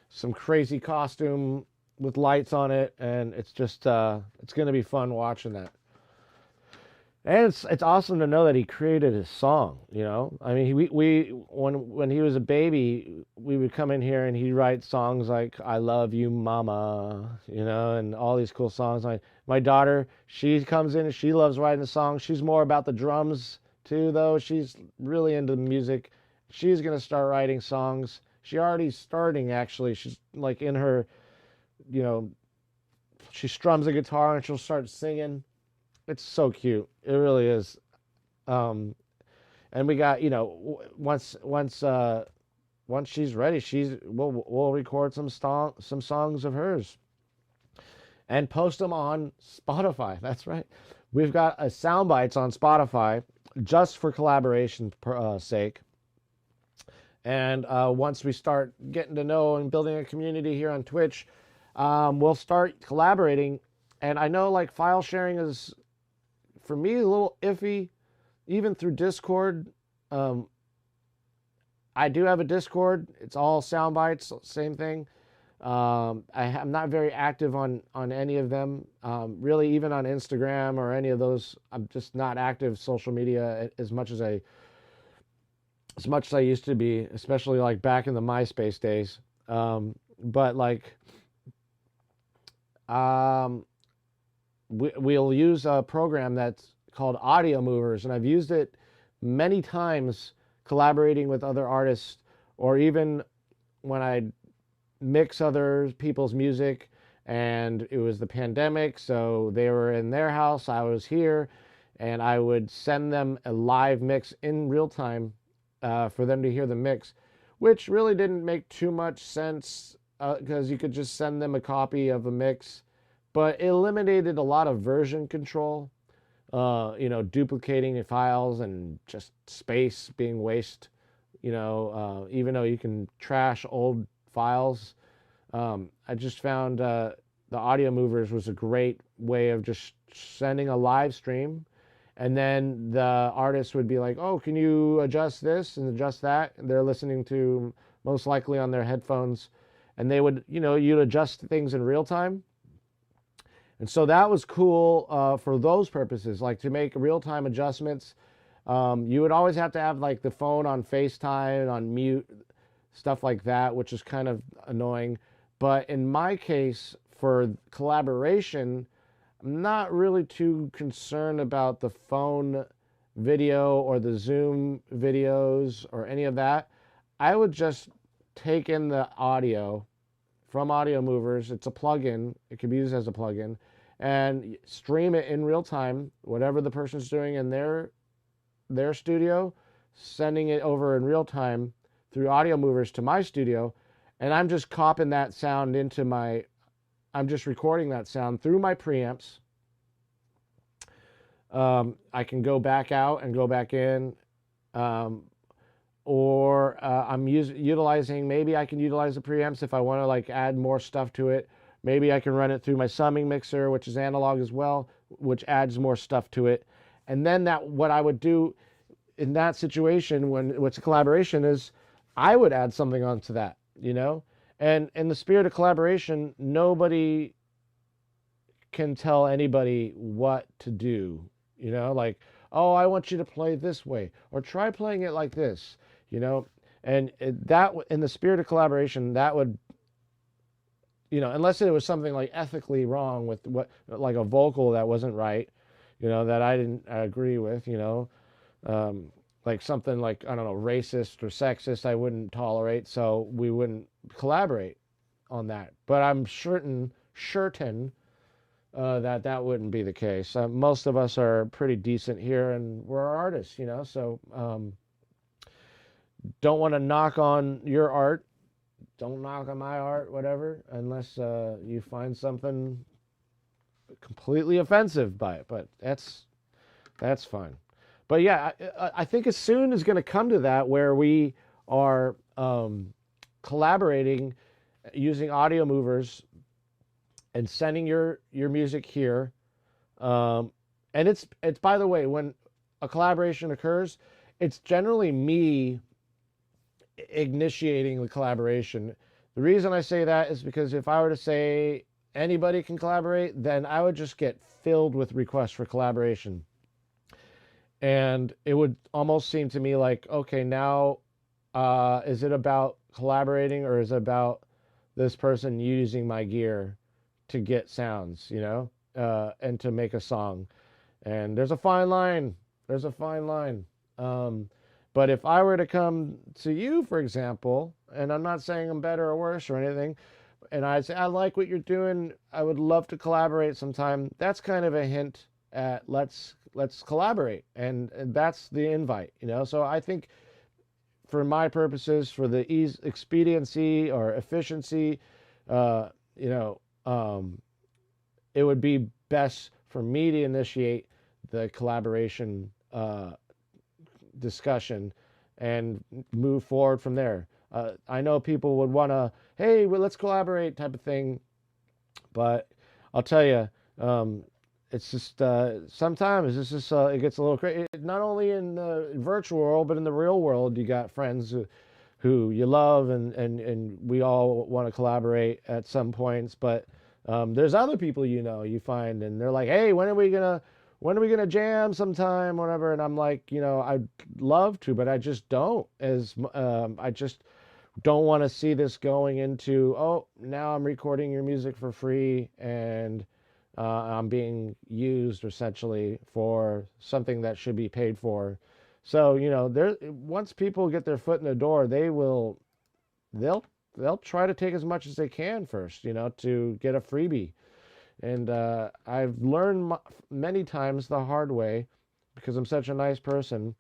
some crazy costume with lights on it, and it's just it's going to be fun watching that. And it's awesome to know that he created his song, you know? I mean, when he was a baby, we would come in here and he'd write songs like I Love You Mama, you know, and all these cool songs. My daughter, she comes in and she loves writing the songs. She's more about the drums too, though. She's really into music. She's going to start writing songs. She already starting, actually. She's like in her you know, she strums a guitar and she'll start singing. It's so cute. It really is. Um, and we got, you know, once she's ready, we'll record some songs of hers and post them on Spotify. That's right. We've got a sound bites on Spotify just for collaboration sake. And once we start getting to know and building a community here on Twitch, we'll start collaborating. And I know like file sharing is, for me, a little iffy, even through Discord. I do have a Discord. It's all sound bites, same thing. I'm not very active on any of them. Really, even on Instagram or any of those, I'm just not active social media as much as I used to be, especially like back in the MySpace days. But like, we'll use a program that's called Audio Movers, and I've used it many times collaborating with other artists, or even when I mix other people's music, and it was the pandemic, so they were in their house, I was here, and I would send them a live mix in real time for them to hear the mix, which really didn't make too much sense because you could just send them a copy of a mix, but it eliminated a lot of version control, duplicating the files and just space being waste, even though you can trash old files. I just found the Audio Movers was a great way of just sending a live stream, and then the artist would be like, oh, can you adjust this and adjust that? And they're listening to most likely on their headphones, and they would, you'd adjust things in real time. And so that was cool for those purposes, like to make real-time adjustments. You would always have to have like the phone on FaceTime, on mute, stuff like that, which is kind of annoying. But in my case, for collaboration, I'm not really too concerned about the phone video or the Zoom videos or any of that. I would just take in the audio from Audio Movers. It's a plugin. It can be used as a plugin, and stream it in real time, whatever the person's doing in their studio, sending it over in real time through Audio Movers to my studio, and I'm just copying that sound I'm just recording that sound through my preamps. I can go back out and go back in, or maybe I can utilize the preamps if I want to like add more stuff to it. Maybe I can run it through my summing mixer, which is analog as well, which adds more stuff to it. And then what I would do in that situation when it's a collaboration is I would add something onto that, And in the spirit of collaboration, nobody can tell anybody what to do, like, oh, I want you to play this way, or try playing it like this, and that in the spirit of collaboration, that would, unless it was something like ethically wrong with like a vocal that wasn't right, that I didn't agree with, like something like, I don't know, racist or sexist, I wouldn't tolerate, so we wouldn't collaborate on that. But I'm certain that wouldn't be the case. Most of us are pretty decent here, and we're artists, so don't want to knock on your art. Don't knock on my art, whatever, unless you find something completely offensive by it. But that's fine. But yeah, I think as soon as going to come to that where we are collaborating using Audio Movers and sending your music here. And it's by the way, when a collaboration occurs, it's generally me initiating the collaboration. The reason I say that is because if I were to say anybody can collaborate, then I would just get filled with requests for collaboration. And it would almost seem to me like, okay, now is it about collaborating, or is it about this person using my gear to get sounds, and to make a song? And there's a fine line. But if I were to come to you, for example, and I'm not saying I'm better or worse or anything, and I'd say, I like what you're doing. I would love to collaborate sometime. That's kind of a hint at let's collaborate, and that's the invite, you know. So I think for my purposes, for the expediency or efficiency, uh, you know, it would be best for me to initiate the collaboration discussion and move forward from there. I know people would want to, hey, well, let's collaborate type of thing, but I'll tell you, it's just sometimes it's just it gets a little crazy. Not only in the virtual world, but in the real world, you got friends who you love, and we all want to collaborate at some points. But there's other people you find, and they're like, hey, when are we gonna jam sometime, whatever. And I'm like, I'd love to, but I just don't. I just don't want to see this going into, oh, now I'm recording your music for free, and I'm being used essentially for something that should be paid for. So there, once people get their foot in the door, they'll try to take as much as they can first, to get a freebie. And I've learned many times the hard way, because I'm such a nice person,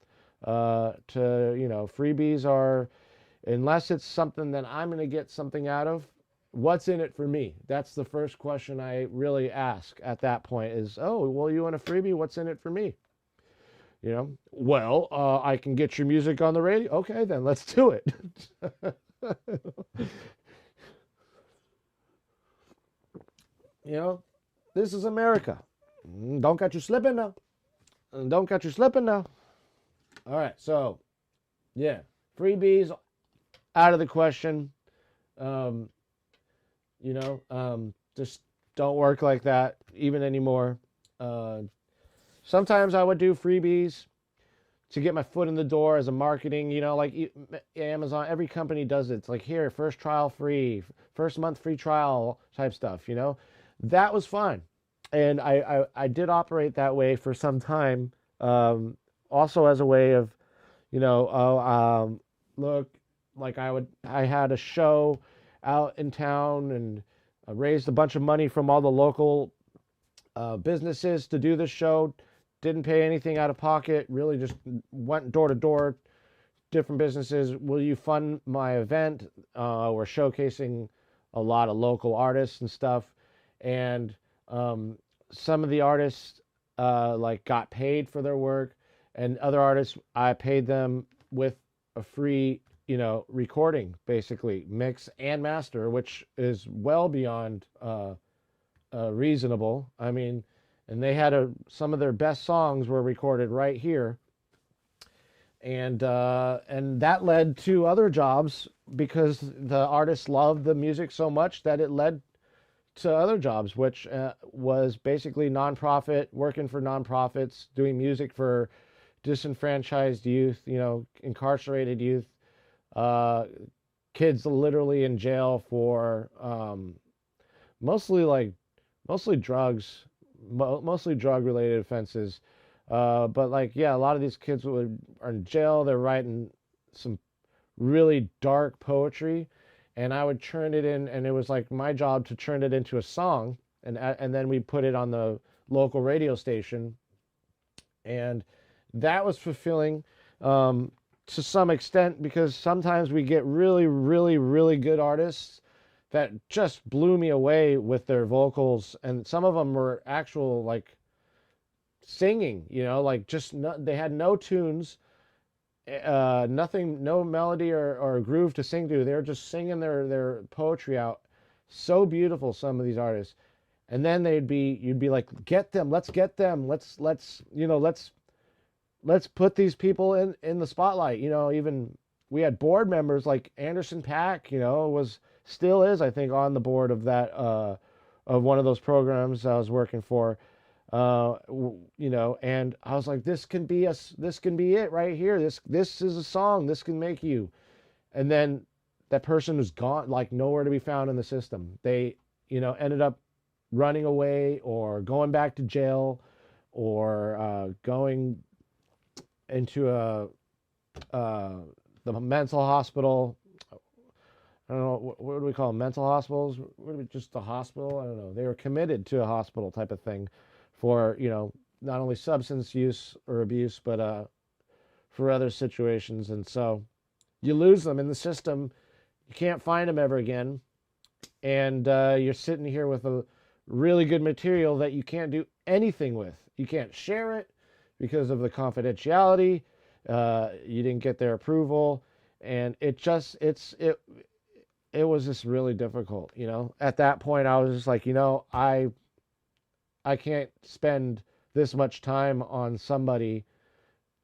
freebies are, unless it's something that I'm going to get something out of, what's in it for me? That's the first question I really ask at that point is, oh, well, you want a freebie? What's in it for me? Well, I can get your music on the radio. Okay, then let's do it. This is America. Don't catch you slipping now. Don't catch you slipping now. All right, so yeah, freebies out of the question. Just don't work like that even anymore. Sometimes I would do freebies to get my foot in the door as a marketing, like Amazon, every company does it. It's like, here, first trial free, first month free trial type stuff, That was fun. And I did operate that way for some time, also as a way of, look, like I had a show out in town, and I raised a bunch of money from all the local businesses to do this show. Didn't pay anything out of pocket, really just went door to door, different businesses. Will you fund my event? We're showcasing a lot of local artists and stuff. And some of the artists got paid for their work, and other artists, I paid them with a free, recording, basically, mix and master, which is well beyond reasonable. I mean, and they had some of their best songs were recorded right here, and that led to other jobs, because the artists loved the music so much that it led to other jobs, which was basically nonprofit, working for nonprofits, doing music for disenfranchised youth, incarcerated youth, kids literally in jail for mostly drugs, mostly drug related offenses. But a lot of these kids are in jail. They're writing some really dark poetry, and I would turn it in, and it was like my job to turn it into a song, and then we put it on the local radio station, and that was fulfilling to some extent, because sometimes we get really, really, really good artists that just blew me away with their vocals, and some of them were actual singing, they had no tunes, nothing, no melody or groove to sing to. They're just singing their poetry out. So beautiful, some of these artists. And then you'd be like, get them, let's get them. Let's put these people in the spotlight. Even we had board members like Anderson Paak, still is, I think, on the board of that, of one of those programs I was working for. And I was like, this can be it right here. This is a song. This can make you. And then that person was gone, like nowhere to be found in the system. They, ended up running away, or going back to jail, or going into the mental hospital. I don't know, what do we call them? Mental hospitals? What do we, just a hospital? I don't know. They were committed to a hospital type of thing for, not only substance use or abuse, but for other situations. And so you lose them in the system. You can't find them ever again. And you're sitting here with a really good material that you can't do anything with. You can't share it because of the confidentiality. You didn't get their approval. And it was just really difficult, At that point, I was just like, I can't spend this much time on somebody,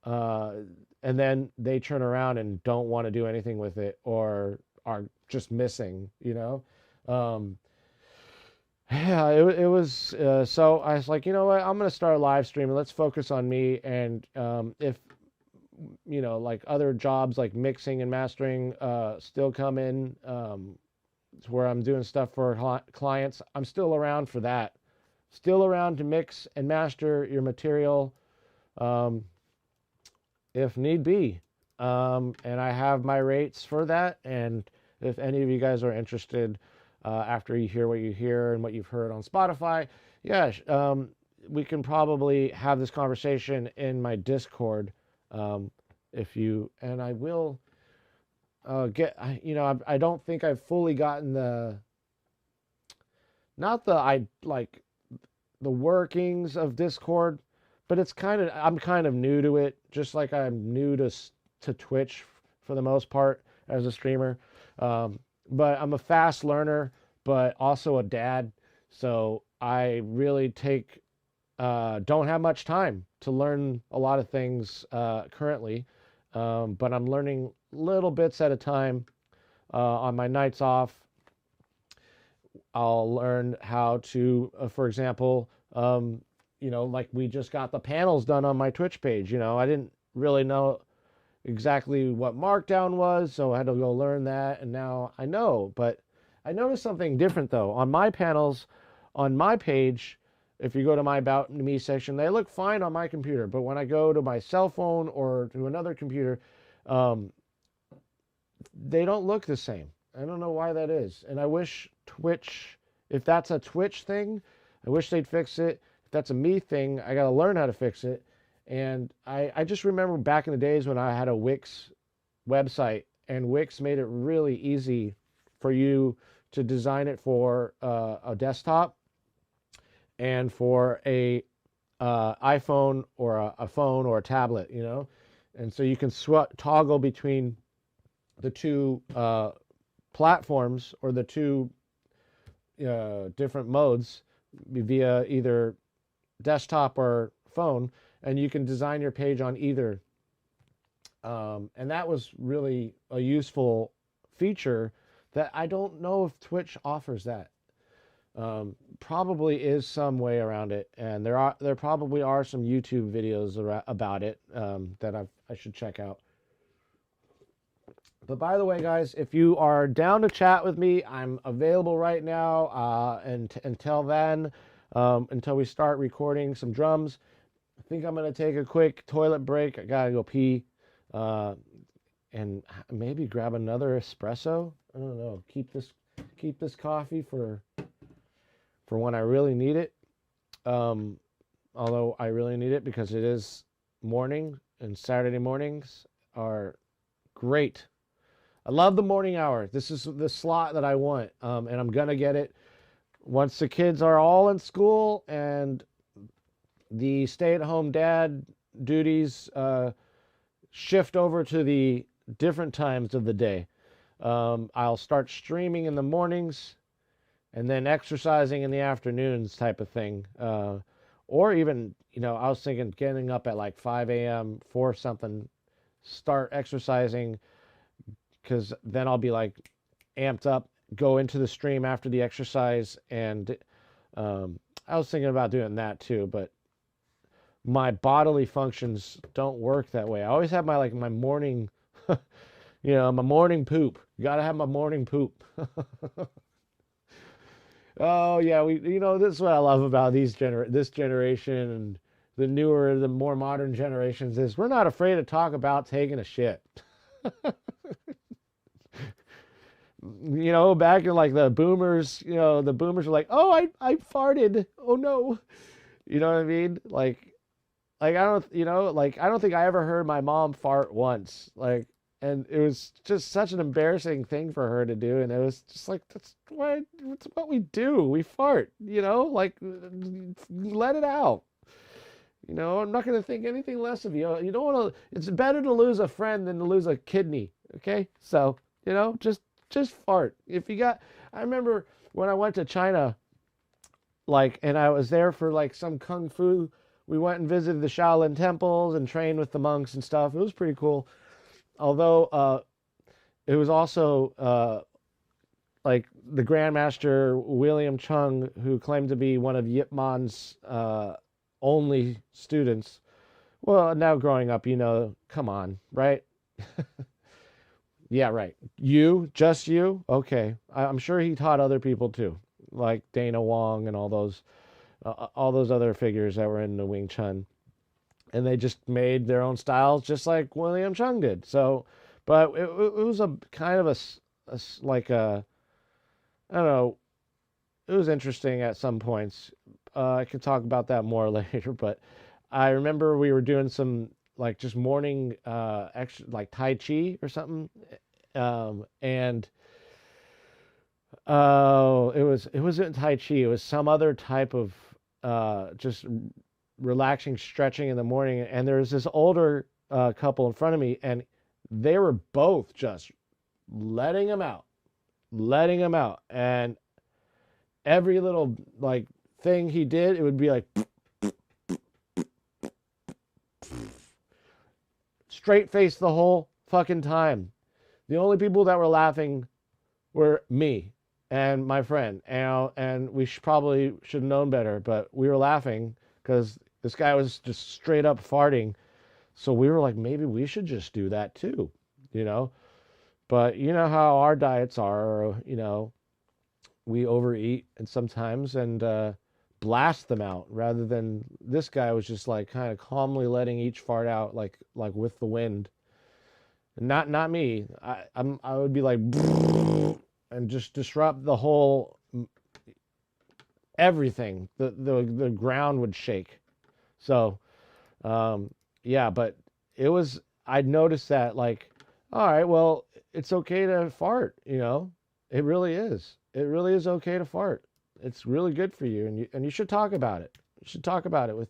and then they turn around and don't want to do anything with it or are just missing. Um, yeah, it was. So I was like, you know what? I'm gonna start live streaming. Let's focus on me, and if like other jobs like mixing and mastering still come in, to where I'm doing stuff for clients, I'm still around for that. Still around to mix and master your material, if need be. And I have my rates for that. And if any of you guys are interested, after you hear what you hear and what you've heard on Spotify, yeah, we can probably have this conversation in my Discord. And I will I don't think I've fully gotten not the workings of Discord, but I'm kind of new to it, just like I'm new to Twitch for the most part as a streamer. But I'm a fast learner, but also a dad, so I really don't have much time to learn a lot of things currently, but I'm learning little bits at a time. On my nights off, I'll learn how to, for example, like we just got the panels done on my Twitch page. I didn't really know exactly what Markdown was, so I had to go learn that, and now I know. But I noticed something different, though. On my panels, on my page, if you go to my About Me section, they look fine on my computer. But when I go to my cell phone or to another computer, they don't look the same. I don't know why that is. And I wish Twitch, if that's a Twitch thing, I wish they'd fix it. If that's a me thing, I got to learn how to fix it. And I just remember back in the days when I had a Wix website, and Wix made it really easy for you to design it for a desktop and for a iPhone or a phone or a tablet, And so you can toggle between the two platforms or the two different modes via either desktop or phone, and you can design your page on either. And that was really a useful feature that I don't know if Twitch offers that. Probably is some way around it, and there probably are some YouTube videos about it that I should check out. But by the way, guys, if you are down to chat with me, I'm available right now. And until then, until we start recording some drums, I think I'm going to take a quick toilet break. I got to go pee, and maybe grab another espresso. I don't know. Keep this coffee for when I really need it. Although I really need it because it is morning, and Saturday mornings are great. I love the morning hour. This is the slot that I want, and I'm going to get it once the kids are all in school and the stay-at-home dad duties shift over to the different times of the day. I'll start streaming in the mornings and then exercising in the afternoons type of thing. Or even, I was thinking getting up at like 5 a.m. for something, start exercising, because then I'll be like amped up, go into the stream after the exercise. And I was thinking about doing that too, but my bodily functions don't work that way. I always have my morning, my morning poop. Got to have my morning poop. Oh yeah, this is what I love about this generation and the more modern generations is we're not afraid to talk about taking a shit. You know, back in like the boomers, you know, the boomers were like, "Oh, I farted. Oh no." You know what I mean? Like I don't, you know, like I don't think I ever heard my mom fart once. Like, and it was just such an embarrassing thing for her to do, and it was just like that's what we do. We fart, you know, like let it out. You know, I'm not going to think anything less of you. You don't want to. It's better to lose a friend than to lose a kidney. Okay, so you know, just fart. If you got, I remember when I went to China, like, and I was there for like some kung fu. We went and visited the Shaolin temples and trained with the monks and stuff. It was pretty cool. Although it was also like the Grandmaster William Chung, who claimed to be one of Yip Man's only students. Well, now growing up, you know, come on, right? Yeah, right. You, just you? Okay. I'm sure he taught other people too, like Dana Wong and all those other figures that were in the Wing Chun. And they just made their own styles just like William Chung did. So, but it was a kind of like a, I don't know, it was interesting at some points. I could talk about that more later, but I remember we were doing some like just morning extra like Tai Chi or something. And oh, it wasn't Tai Chi, it was some other type of just relaxing stretching in the morning. And there was this older couple in front of me, and they were both just letting them out, letting them out. And every little like thing he did, it would be like straight face the whole fucking time. The only people that were laughing were me and my friend, and we probably should have known better, but we were laughing because this guy was just straight up farting. So we were like, maybe we should just do that too, you know. But you know how our diets are, you know, we overeat and sometimes and blast them out, rather than this guy was just like kind of calmly letting each fart out like with the wind. Not me. I would be like and just disrupt the whole everything. The ground would shake. So yeah, but it was, I'd noticed that like, all right, well, it's okay to fart, you know. It really is. It really is okay to fart. It's really good for you, and you should talk about it. You should talk about it with,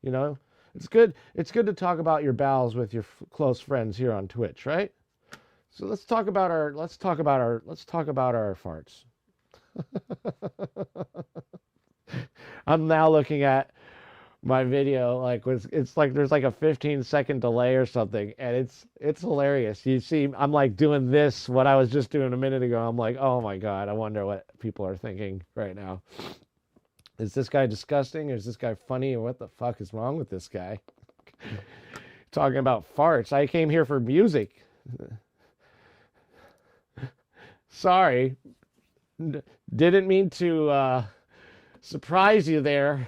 you know, it's good. It's good to talk about your bowels with your close friends here on Twitch, right? So let's talk about our farts. I'm now looking at my video like it's like there's like a 15-second delay or something, and it's hilarious. You see, I'm like doing this what I was just doing a minute ago. I'm like, oh my god, I wonder what people are thinking right now. Is this guy disgusting, or is this guy funny, or what the fuck is wrong with this guy? Talking about farts. I came here for music. Sorry, didn't mean to surprise you there.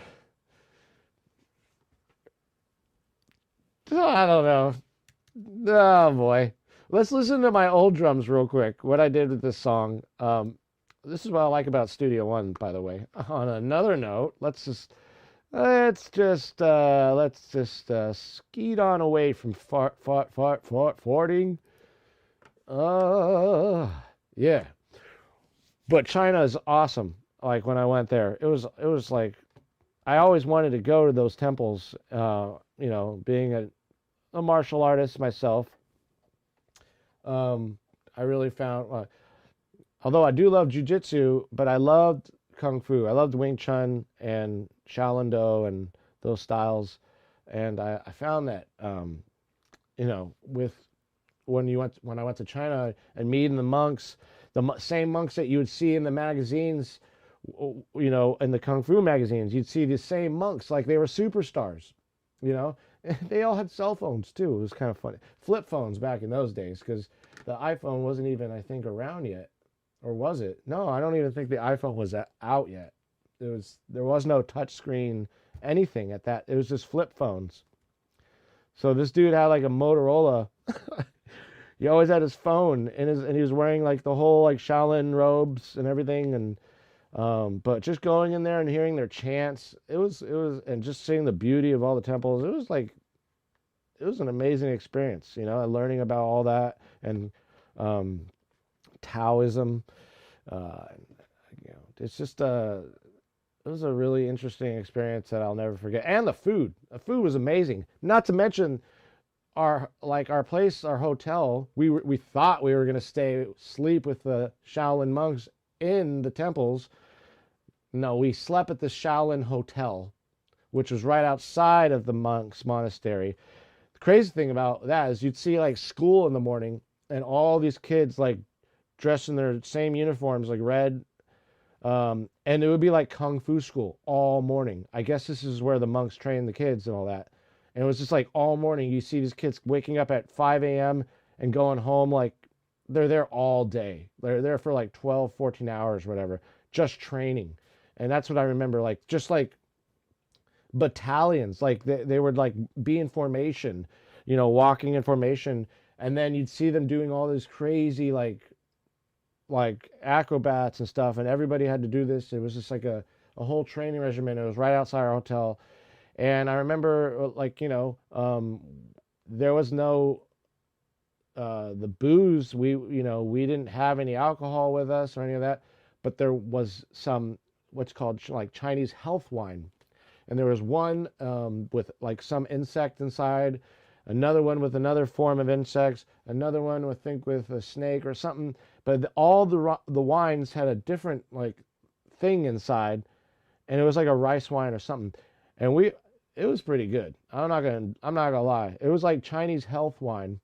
Oh, I don't know. Oh boy. Let's listen to my old drums real quick. What I did with this song. This is what I like about Studio One, by the way. On another note, let's just skeet on away from farting. Yeah. But China is awesome. Like when I went there, it was like I always wanted to go to those temples. You know, being a martial artist myself, I really found, although I do love jujitsu, but I loved kung fu. I loved Wing Chun and Shaolin Do and those styles, and I found that, you know, with when I went to China and meeting the monks, same monks that you would see in the magazines, you know, in the kung fu magazines, you'd see the same monks like they were superstars, you know. They all had cell phones too. It was kind of funny. Flip phones back in those days, because the iPhone wasn't even, I think, around yet. Or was it? No, I don't even think the iPhone was out yet. There was no touch screen anything at that. It was just flip phones. So this dude had like a Motorola. he always had his phone and he was wearing like the whole like Shaolin robes and everything, and but just going in there and hearing their chants, and just seeing the beauty of all the temples, it was an amazing experience, you know, and learning about all that and Taoism. Uh, you know, it's just it was a really interesting experience that I'll never forget. And the food was amazing. Not to mention our place, our hotel. We thought we were gonna sleep with the Shaolin monks in the temples. No, we slept at the Shaolin Hotel, which was right outside of the monks' monastery. The crazy thing about that is you'd see like school in the morning and all these kids like dressed in their same uniforms, like red, and it would be like kung fu school all morning. I guess this is where the monks train the kids and all that. And it was just like all morning. You see these kids waking up at 5 a.m. and going home like they're there all day. They're there for like 12, 14 hours, whatever, just training. And that's what I remember, like just like battalions, like they would like be in formation, you know, walking in formation, and then you'd see them doing all this crazy like acrobats and stuff, and everybody had to do this. It was just like a whole training regimen. It was right outside our hotel. And I remember like, you know, there was no the booze. We didn't have any alcohol with us or any of that, but there was some what's called like Chinese health wine. And there was one with like some insect inside, another one with another form of insects, another one with, think, with a snake or something. But all the wines had a different like thing inside, and it was like a rice wine or something. And it was pretty good. I'm not gonna lie. It was like Chinese health wine.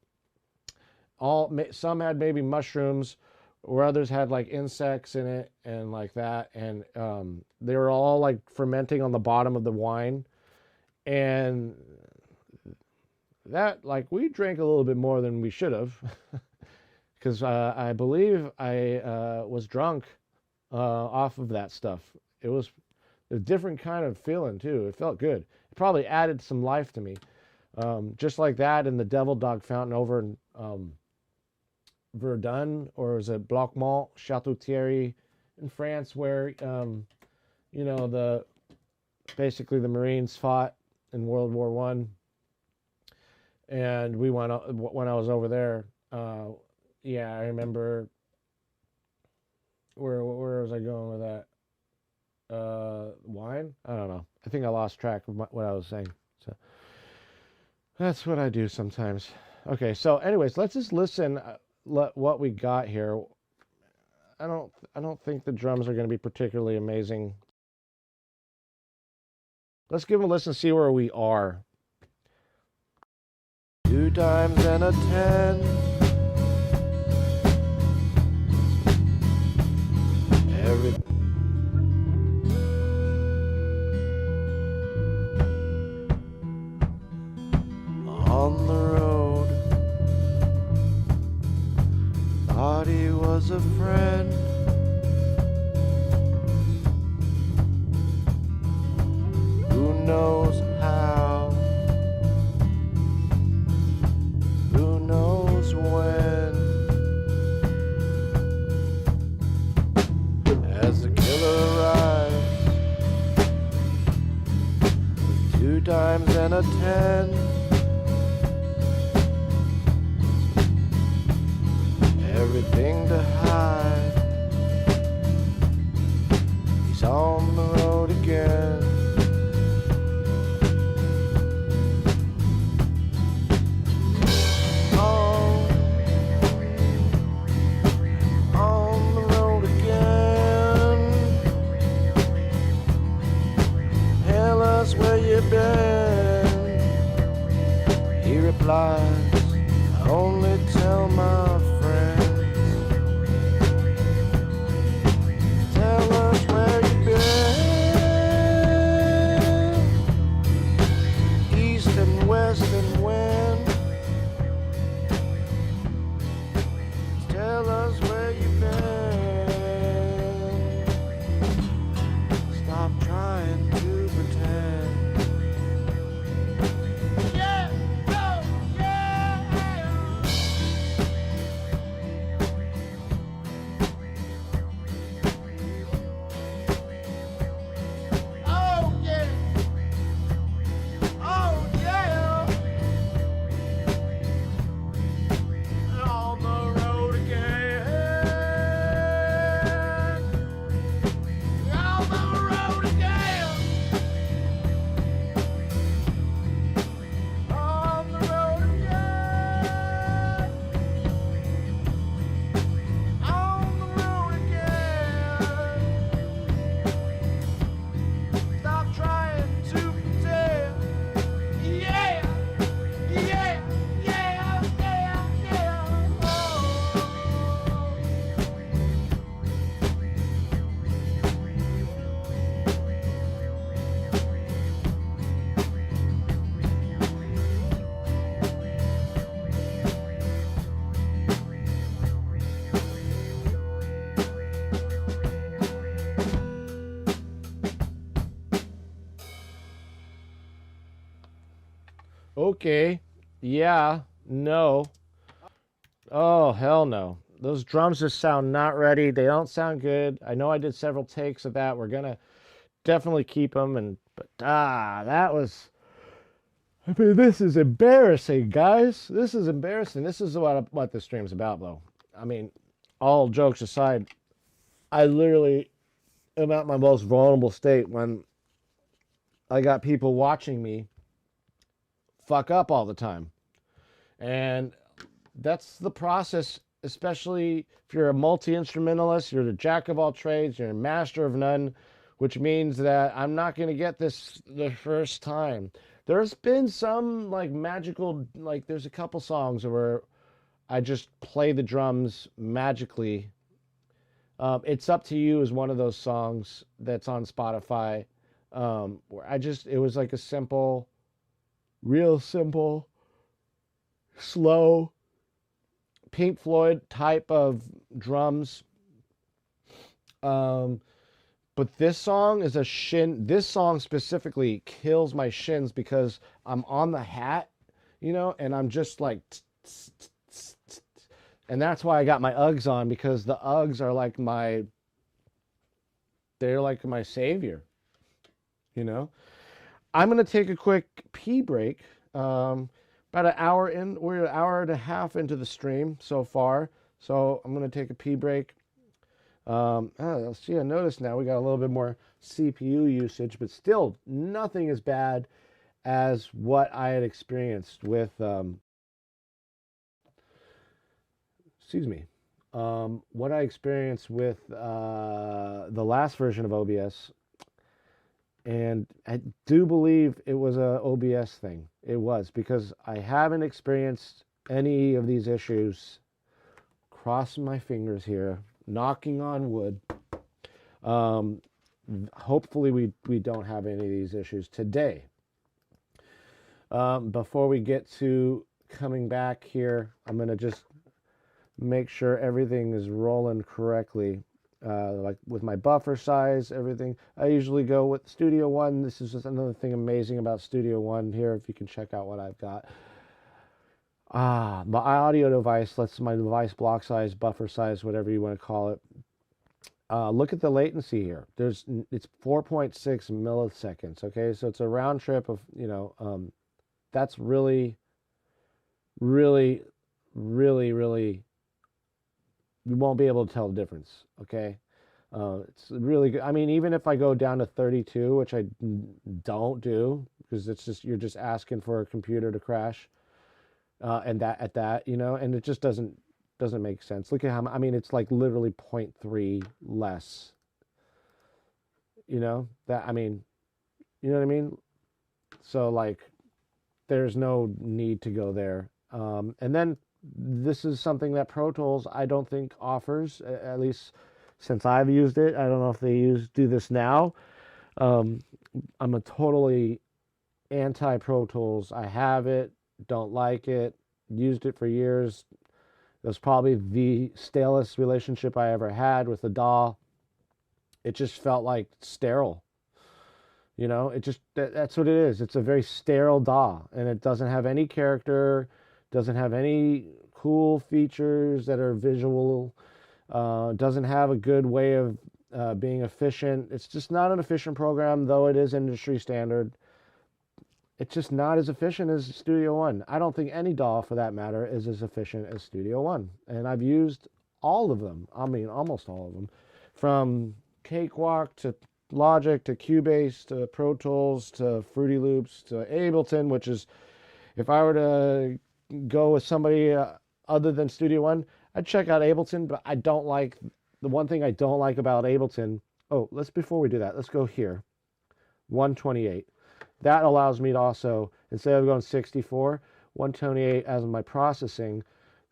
Some had maybe mushrooms, or others had like insects in it and like that. And they were all like fermenting on the bottom of the wine. And that, like, we drank a little bit more than we should have, because I believe I was drunk off of that stuff. It was a different kind of feeling too. It felt good. It probably added some life to me, just like that in the Devil Dog Fountain over in Verdun, or is it Bloquemont, Chateau Thierry in France, where you know, basically the Marines fought in World War One. And we went when I was over there. Yeah, I remember. Where was I going with that? Wine? I don't know. I think I lost track of what I was saying. So that's what I do sometimes. Okay, so anyways, let's just listen. What we got here. I don't think the drums are going to be particularly amazing. Let's give them a listen, see where we are. 2 times and a 10. On the road, thought he was a friend. Who knows how? Who knows when? As the killer arrives, with 2 times and a 10. Everything to hide. He's on the road again. On the road again. Tell us where you've been. He replies, I only tell my friends. Tell us where you've been. East and west and when. Tell us where you've been. Stop trying to pretend. Yeah, go, yeah. Okay. Yeah. No. Oh, hell no. Those drums just sound not ready. They don't sound good. I know I did several takes of that. We're gonna definitely keep them, but that was. I mean, this is embarrassing, guys. This is embarrassing. This is what the stream's about, though. I mean, all jokes aside, I literally am at my most vulnerable state when I got people watching me fuck up all the time. And that's the process, especially if you're a multi-instrumentalist, you're the jack of all trades, you're a master of none, which means that I'm not going to get this the first time. There's been some like magical, like there's a couple songs where I just play the drums magically. It's Up to You is one of those songs that's on Spotify. Where it was like a simple, real simple, slow, Pink Floyd type of drums. But this song is this song specifically kills my shins because I'm on the hat, and I'm just like, and that's why I got my Uggs on, because the Uggs are like they're like my savior, I'm going to take a quick pee break. About an hour in, we're an hour and a half into the stream so far. So I'm going to take a pee break. Let's see, I noticed now we got a little bit more CPU usage, but still nothing as bad as what I had experienced with, what I experienced with the last version of OBS. And I do believe it was a OBS thing. It was, because I haven't experienced any of these issues. Crossing my fingers here, knocking on wood. Hopefully we don't have any of these issues today. Before we get to coming back here, I'm going to just make sure everything is rolling correctly. Like with my buffer size, everything. I usually go with Studio One. This is just another thing amazing about Studio One here, if you can check out what I've got. My audio device, my device block size, buffer size, whatever you want to call it. Look at the latency here. It's 4.6 milliseconds. Okay, so it's a round trip of, that's really, really, really, really, you won't be able to tell the difference. Okay, it's really good. I mean, even if I go down to 32, which I don't do, because you're just asking for a computer to crash, and it just doesn't make sense. Look at how, I mean, it's like literally 0.3 less. You know what I mean? So like, there's no need to go there. And then this is something that Pro Tools I don't think offers, at least since I've used it. I don't know if they do this now. I'm a totally anti Pro Tools. I have it, don't like it, used it for years. It was probably the stalest relationship I ever had with a DAW. It just felt like sterile. That's what it is. It's a very sterile DAW, and it doesn't have any character, doesn't have any cool features that are visual, doesn't have a good way of being efficient. It's just not an efficient program, though it is industry standard. It's just not as efficient as Studio One. I don't think any DAW, for that matter, is as efficient as Studio One. And I've used all of them. I mean, almost all of them. From Cakewalk to Logic to Cubase to Pro Tools to Fruity Loops to Ableton, which is, if I were to go with somebody other than Studio One, I'd check out Ableton, but the one thing I don't like about Ableton, before we do that, let's go here. 128. That allows me to also, instead of going 64, 128 as my processing.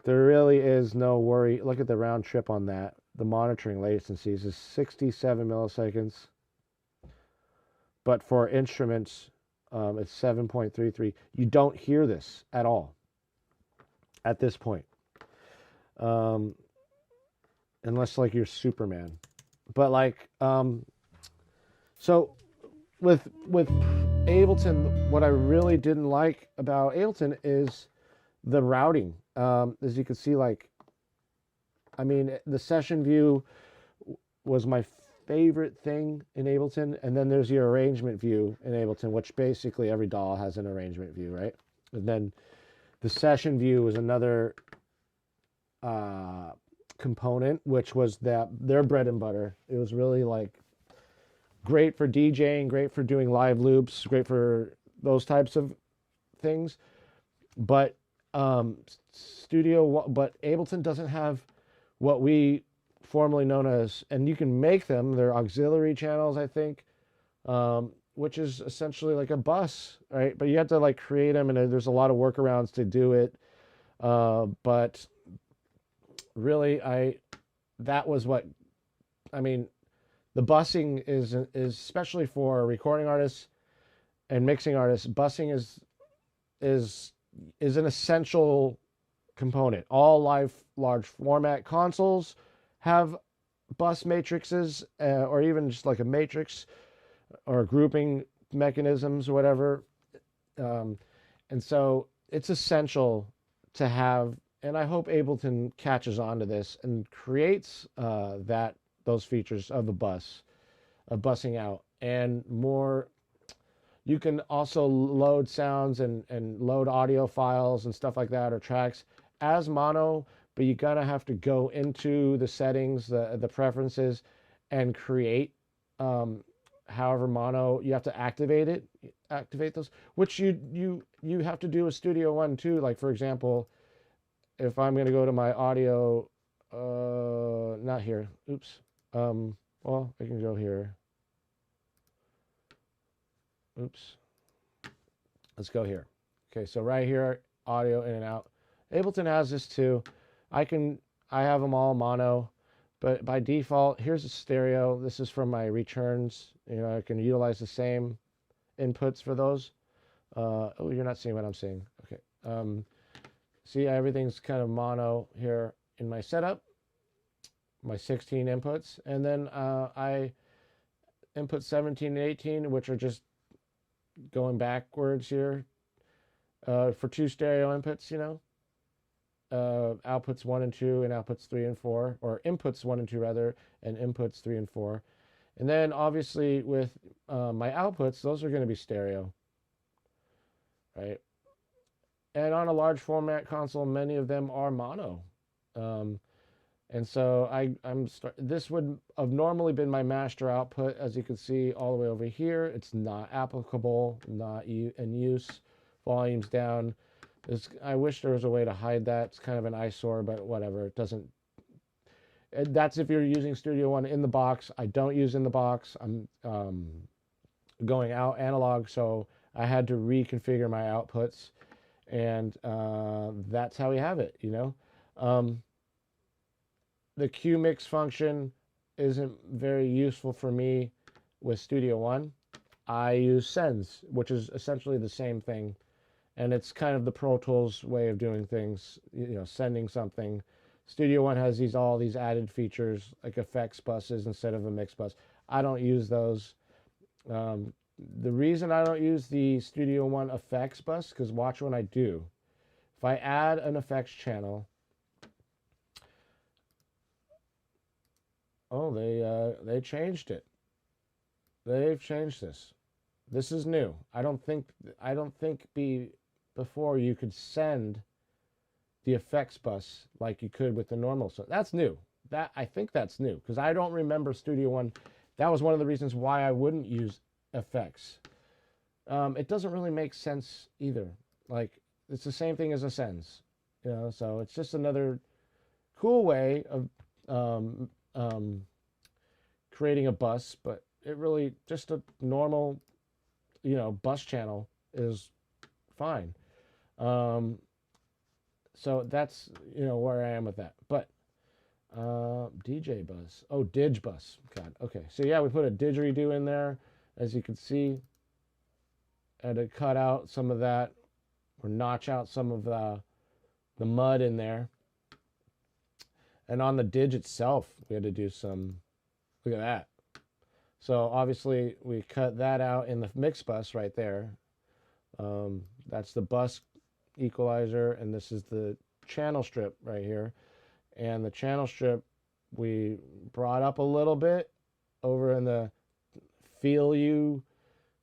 There really is no worry. Look at the round trip on that. The monitoring latencies is 67 milliseconds. But for instruments, it's 7.33. You don't hear this at all at this point. Unless like you're Superman. But like, so with Ableton, what I really didn't like about Ableton is the routing. As you can see, like, I mean, the session view was my favorite thing in Ableton, and then there's your arrangement view in Ableton, which basically every DAW has an arrangement view, right? And then the session view is another component, which was their bread and butter. It was really like great for DJing, great for doing live loops, great for those types of things. But but Ableton doesn't have what we formerly known as, and you can make them, they're auxiliary channels, I think, which is essentially like a bus, right? But you have to like create them, and there's a lot of workarounds to do it. But really, that was what, I mean, the busing is especially for recording artists and mixing artists. Busing is an essential component. All large format consoles have bus matrices, or even just like a matrix or grouping mechanisms or whatever. And so it's essential to have, and I hope Ableton catches on to this and creates those features of busing out, and more. You can also load sounds and load audio files and stuff like that, or tracks as mono, but you're gonna have to go into the settings, the preferences, and create however mono. You have to activate those, which you have to do with Studio One too. Like, for example, if I'm gonna go to my audio, not here, oops, well, I can go here. Oops. Let's go here. Okay, so right here, audio in and out. Ableton has this too. I have them all mono, but by default, here's a stereo. This is from my returns. You know, I can utilize the same inputs for those. Oh, you're not seeing what I'm seeing. Okay. See, everything's kind of mono here in my setup, my 16 inputs. And then I input 17 and 18, which are just going backwards here, for two stereo inputs, you know, outputs 1 and 2 and outputs 3 and 4, or inputs 1 and 2 rather, and inputs 3 and 4. And then obviously with my outputs, those are going to be stereo, right? And on a large format console, many of them are mono. And so this would have normally been my master output, as you can see all the way over here. It's not applicable, not in use. Volume's down. I wish there was a way to hide that. It's kind of an eyesore, but whatever. It doesn't. That's if you're using Studio One in the box. I don't use in the box. I'm going out analog, so I had to reconfigure my outputs, and that's how we have it, you know. The Q mix function isn't very useful for me with Studio One. I use Sends, which is essentially the same thing, and it's kind of the Pro Tools way of doing things, you know, sending something. Studio One has all these added features like effects buses instead of a mix bus. I don't use those. The reason I don't use the Studio One effects bus, because watch when I do. If I add an effects channel, oh, they changed it. They've changed this. This is new. I don't think before you could send the effects bus like you could with the normal. So that's new. I think that's new, because I don't remember Studio One. That was one of the reasons why I wouldn't use effects. It doesn't really make sense either. Like, it's the same thing as a Sends, you know. So it's just another cool way of creating a bus, but it really, just a normal, you know, bus channel is fine. So that's, you know, where I am with that. But DJ bus, oh, Dig bus, God, okay. So yeah, we put a didgeridoo in there, as you can see. I had to cut out some of that, or notch out some of the mud in there. And on the Dig itself, we had to do some, look at that. So obviously we cut that out in the mix bus right there. That's the bus equalizer, and this is the channel strip right here. And the channel strip we brought up a little bit over in the feel you,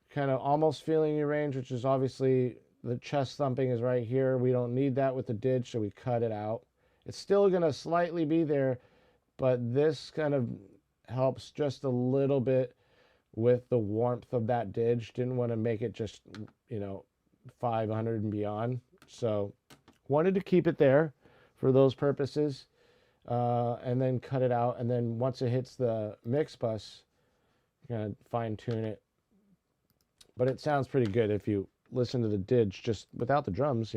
kind of almost feeling you range, which is obviously the chest thumping is right here. We don't need that with the didge, so we cut it out. It's still going to slightly be there, but this kind of helps just a little bit with the warmth of that didge. Didn't want to make it just, 500 and beyond. So wanted to keep it there for those purposes, and then cut it out. And then once it hits the mix bus, kind of fine tune it. But it sounds pretty good if you listen to the didge just without the drums,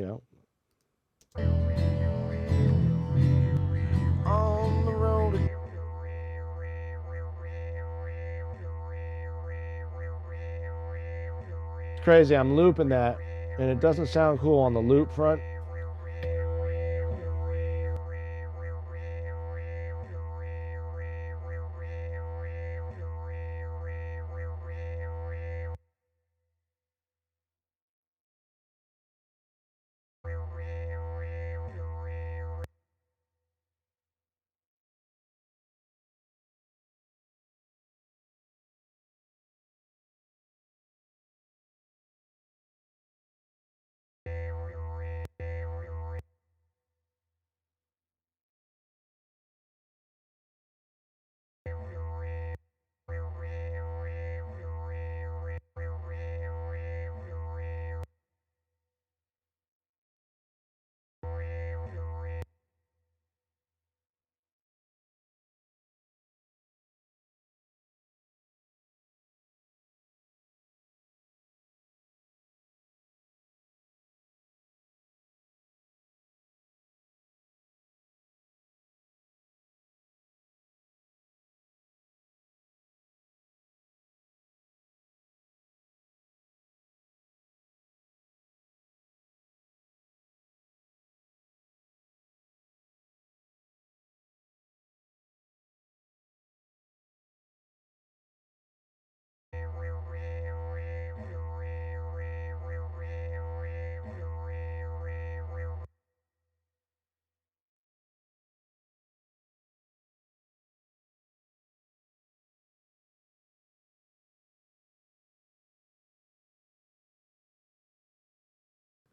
On the road. It's crazy. I'm looping that, and it doesn't sound cool on the loop front.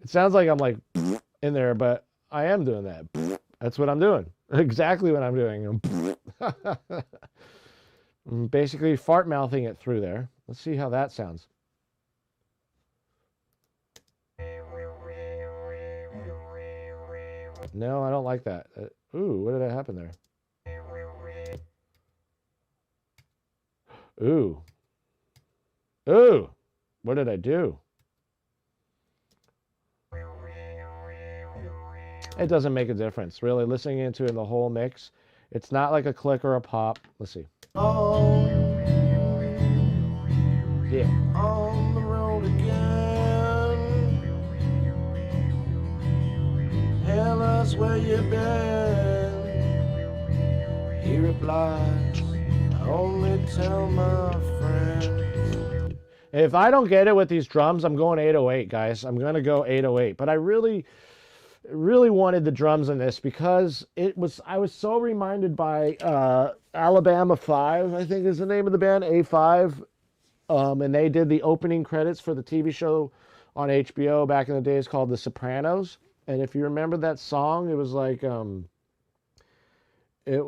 It sounds like I'm like in there, but I am doing that. That's what I'm doing. Exactly what I'm doing. I'm basically fart mouthing it through there. Let's see how that sounds. No, I don't like that. Ooh, what did happen there? Ooh. Ooh. What did I do? It doesn't make a difference, really. Listening into it in the whole mix, it's not like a click or a pop. Let's see. Oh, Yeah. on the road again. Tell us where you've been. He replies, I only tell my friends. If I don't get it with these drums, I'm going 808, guys. I'm going to go 808. But I really wanted the drums in this because I was so reminded by Alabama 5, I think is the name of the band, A5. And they did the opening credits for the TV show on HBO back in the days called The Sopranos. And if you remember that song, it was like, it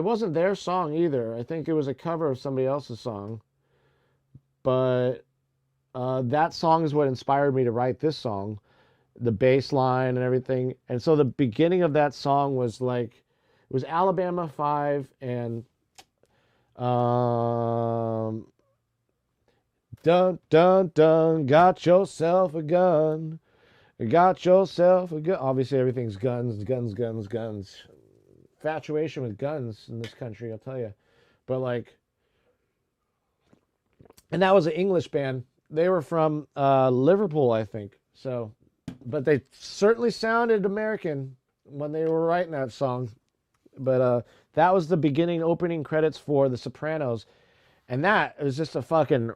wasn't their song either. I think it was a cover of somebody else's song. But that song is what inspired me to write this song, the bass line and everything. And so the beginning of that song was like, it was Alabama 5 and dun dun dun, got yourself a gun. Got yourself a gun. Obviously everything's guns, guns, guns, guns. Infatuation with guns in this country, I'll tell you. But like, and that was an English band. They were from Liverpool, I think. So, but they certainly sounded American when they were writing that song. But That was the beginning opening credits for The Sopranos. And that is just a fucking,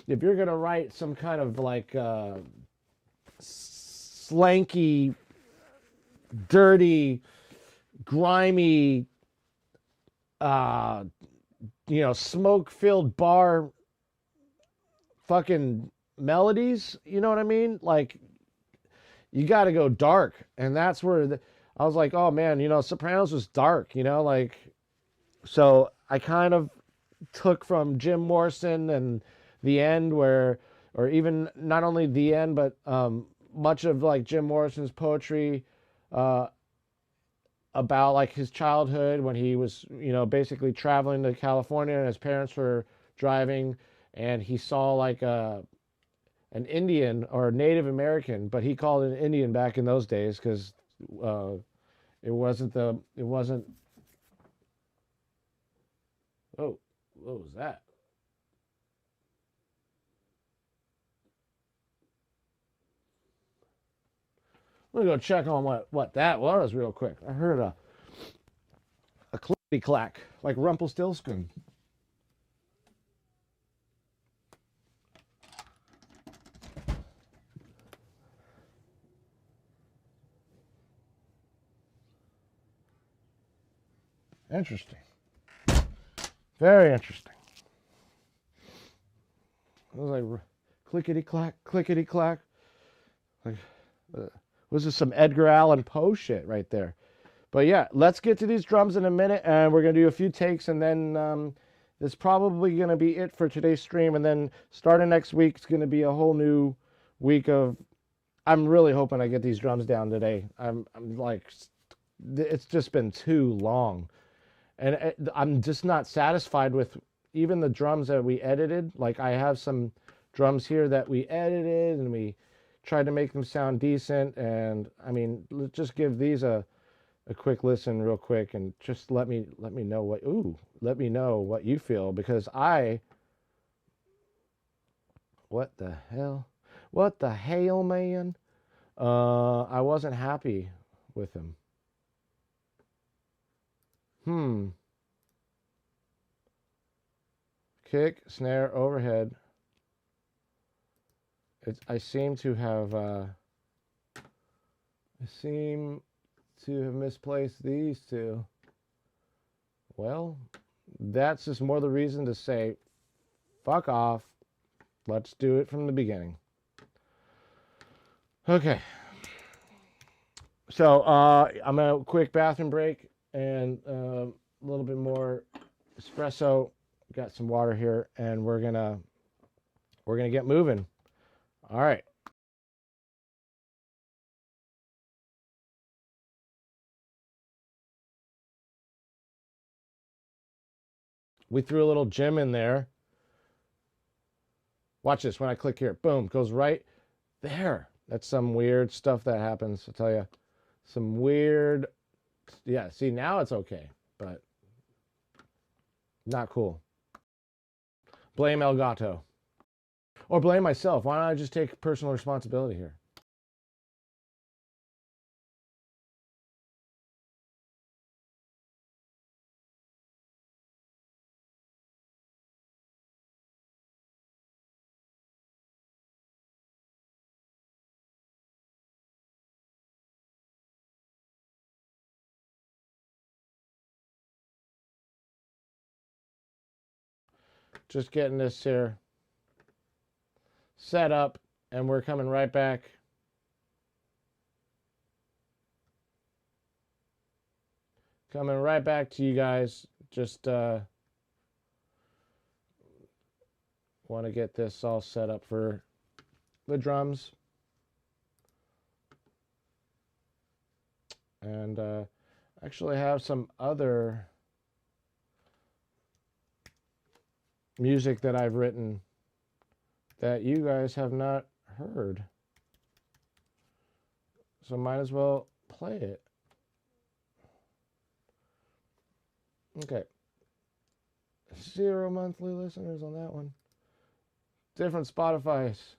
if you're going to write some kind of like slanky, dirty, grimy, smoke-filled bar fucking melodies, you know what I mean? Like, you got to go dark. And that's where I was like, oh man, Sopranos was dark, like, so I kind of took from Jim Morrison and The End, or even not only The End, but much of like Jim Morrison's poetry about like his childhood when he was, basically traveling to California and his parents were driving, and he saw like an Indian or Native American, but he called it an Indian back in those days because it wasn't. Oh, what was that? I'm gonna go check on what that was real quick. I heard a clickety clack like Rumpelstiltskin. Interesting. Very interesting. It was like clickety clack, clickety clack. Like, was this some Edgar Allan Poe shit right there? But yeah, let's get to these drums in a minute, and we're gonna do a few takes, and then that's probably gonna be it for today's stream. And then starting next week, it's gonna be a whole new week of. I'm really hoping I get these drums down today. I'm like, it's just been too long. And I'm just not satisfied with even the drums that we edited. Like, I have some drums here that we edited and we tried to make them sound decent. And I mean, let's just give these a quick listen real quick, and just let me know let me know what you feel, because what the hell, man? I wasn't happy with him. Kick, snare, overhead. I seem to have misplaced these two. Well, that's just more the reason to say, fuck off. Let's do it from the beginning. Okay. So I'm a quick bathroom break and a little bit more espresso. Got some water here, and we're gonna get moving. All right. We threw a little gem in there. Watch this. When I click here, boom, goes right there. That's some weird stuff that happens. I'll tell you. Some weird. Yeah, see, now it's okay, but not cool. Blame Elgato. Or blame myself. Why don't I just take personal responsibility here? Just getting this here set up, and we're coming right back. Coming right back to you guys. Just want to get this all set up for the drums. And actually have some other music that I've written that you guys have not heard. So might as well play it. Okay. 0 monthly listeners on that one. Different Spotify's.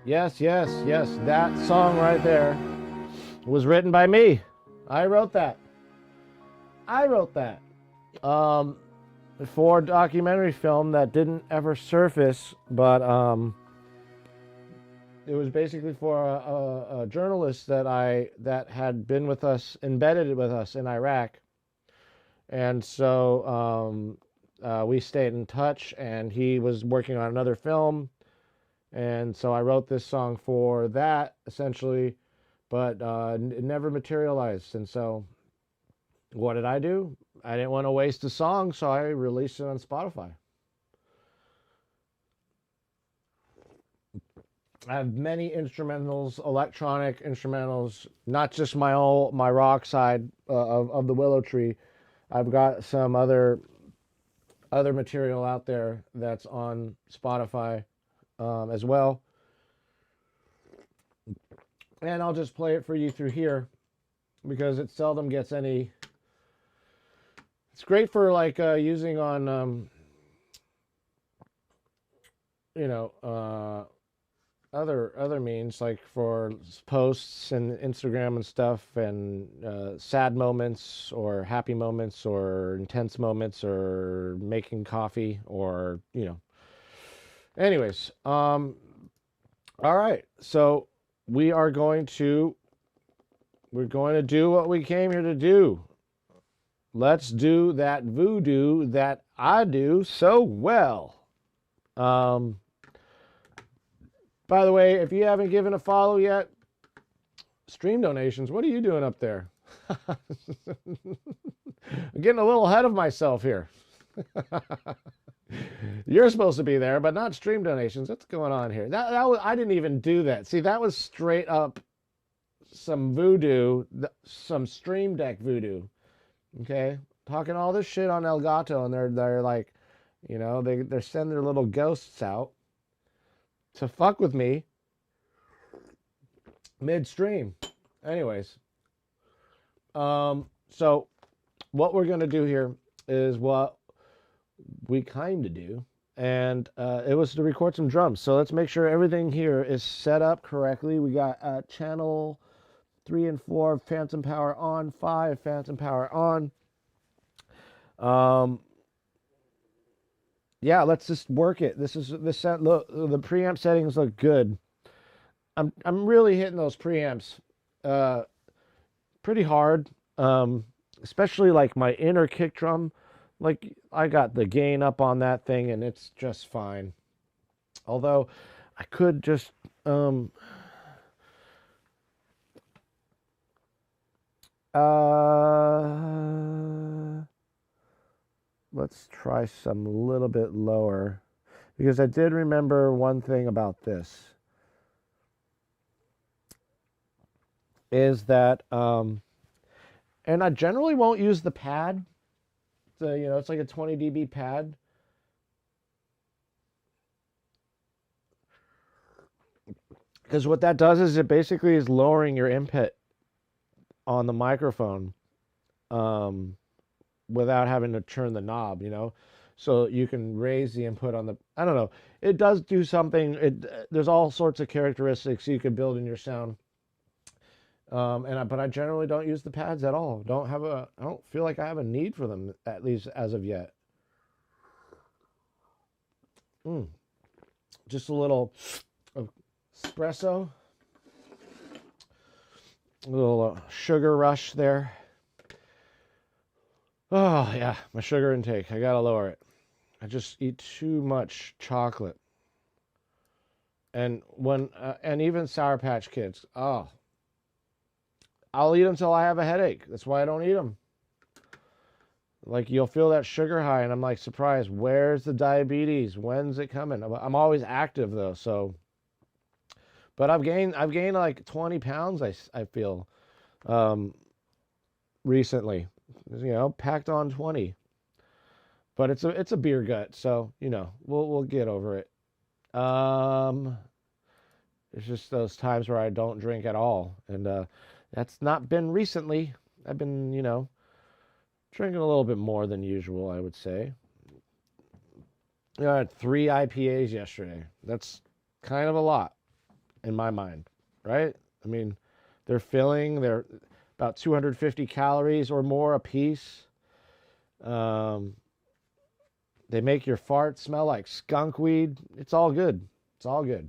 Yes, yes, yes. That song right there was written by me. I wrote that. I wrote that. Um, for a documentary film that didn't ever surface, but it was basically for a journalist that had been with us, embedded with us in Iraq, and so we stayed in touch. And he was working on another film, and so I wrote this song for that essentially, but it never materialized. And so, what did I do? I didn't want to waste a song, so I released it on Spotify. I have many instrumentals, electronic instrumentals, not just my rock side of the Willow Tree. I've got some other material out there that's on Spotify as well, and I'll just play it for you through here because it seldom gets any. It's great for like using on you know other means, like for posts and Instagram and stuff, and sad moments or happy moments or intense moments or making coffee or anyways. All right, so we're going to do what we came here to do. Let's do that voodoo that I do so well. By the way, if you haven't given a follow yet, stream donations, what are you doing up there? I'm getting a little ahead of myself here. You're supposed to be there, but not stream donations. What's going on here? That was, I didn't even do that. See, that was straight up some voodoo, some stream deck voodoo. Okay, talking all this shit on Elgato, and they're like, they're sending their little ghosts out to fuck with me midstream. Anyways, so what we're gonna do here is what we kind of do, and it was to record some drums. So let's make sure everything here is set up correctly. We got channel 3 and 4 phantom power on, 5 phantom power on. Yeah, let's just work it. This set. Look, the preamp settings look good. I'm really hitting those preamps pretty hard, especially like my inner kick drum. Like, I got the gain up on that thing and it's just fine. Although I could just let's try some a little bit lower, because I did remember one thing about this is that and I generally won't use the pad. It's like a 20 dB pad. Because what that does is it basically is lowering your input on the microphone without having to turn the knob, so you can raise the input on the, I don't know. It does do something. There's all sorts of characteristics you can build in your sound. But I generally don't use the pads at all. I don't feel like I have a need for them, at least as of yet. Just a little espresso, a little sugar rush there. Oh yeah, my sugar intake. I gotta lower it. I just eat too much chocolate, and even Sour Patch Kids. Oh, I'll eat them till I have a headache. That's why I don't eat them. Like, you'll feel that sugar high, and I'm like surprised. Where's the diabetes? When's it coming? I'm always active though, so. But I've gained like 20 pounds. I feel recently. Packed on 20. But it's a beer gut, so we'll get over it. It's just those times where I don't drink at all, and that's not been recently. I've been drinking a little bit more than usual, I would say. I had 3 IPAs yesterday. That's kind of a lot, in my mind, right? I mean, they're filling, they're about 250 calories or more a piece. They make your fart smell like skunk weed. It's all good. It's all good.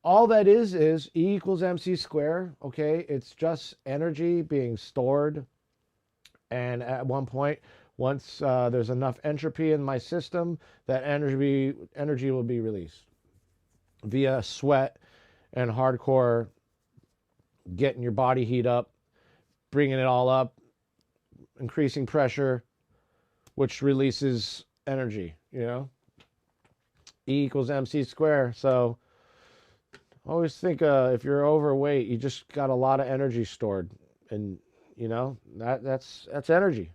All that is E equals MC squared, okay? It's just energy being stored. And at one point, once there's enough entropy in my system, that energy will be released via sweat and hardcore getting your body heat up, bringing it all up, increasing pressure, which releases energy, you know? E equals MC squared. So always think if you're overweight, you just got a lot of energy stored. And, you know, that's energy.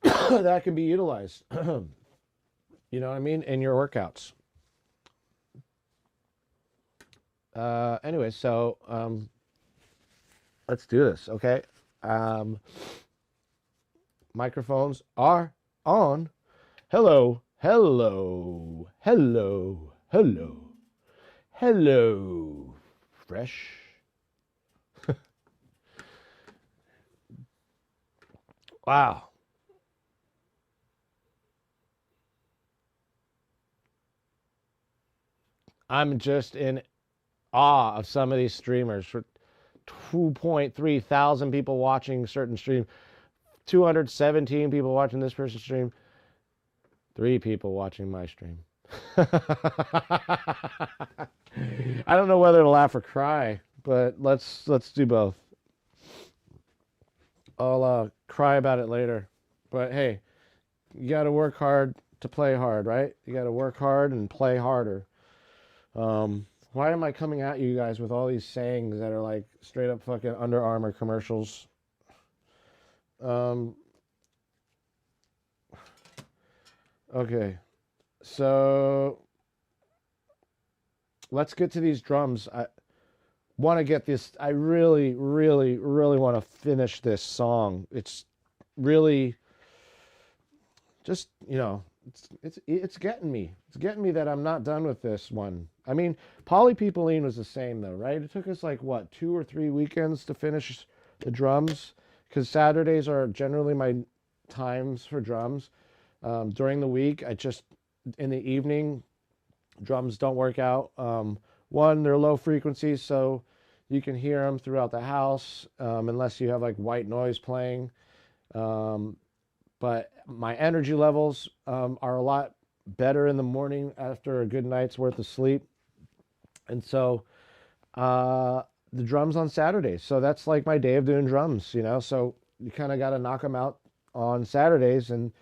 That can be utilized. You know what I mean? In your workouts. Anyway, so let's do this, okay? Microphones are on. Hello, hello, hello, hello, hello, fresh. Wow. I'm just in awe of some of these streamers. For 2.3 thousand people watching certain stream, 217 people watching this person's stream, 3 people watching my stream. I don't know whether to laugh or cry, but let's do both. I'll cry about it later. But hey, you got to work hard to play hard, right? You got to work hard and play harder. Why am I coming at you guys with all these sayings that are like straight up fucking Under Armour commercials? Okay, so let's get to these drums. I want to get this. I really, really, really want to finish this song. It's really just, you know, it's getting me. It's getting me that I'm not done with this one. I mean, Polypropylene was the same though, right? It took us like what, 2 or 3 weekends to finish the drums, because Saturdays are generally my times for drums. During the week, in the evening, drums don't work out. One, they're low frequencies, so you can hear them throughout the house, unless you have like white noise playing. But my energy levels are a lot better in the morning after a good night's worth of sleep. And so the drums on Saturdays. So that's like my day of doing drums, you know. So you kind of got to knock them out on Saturdays. And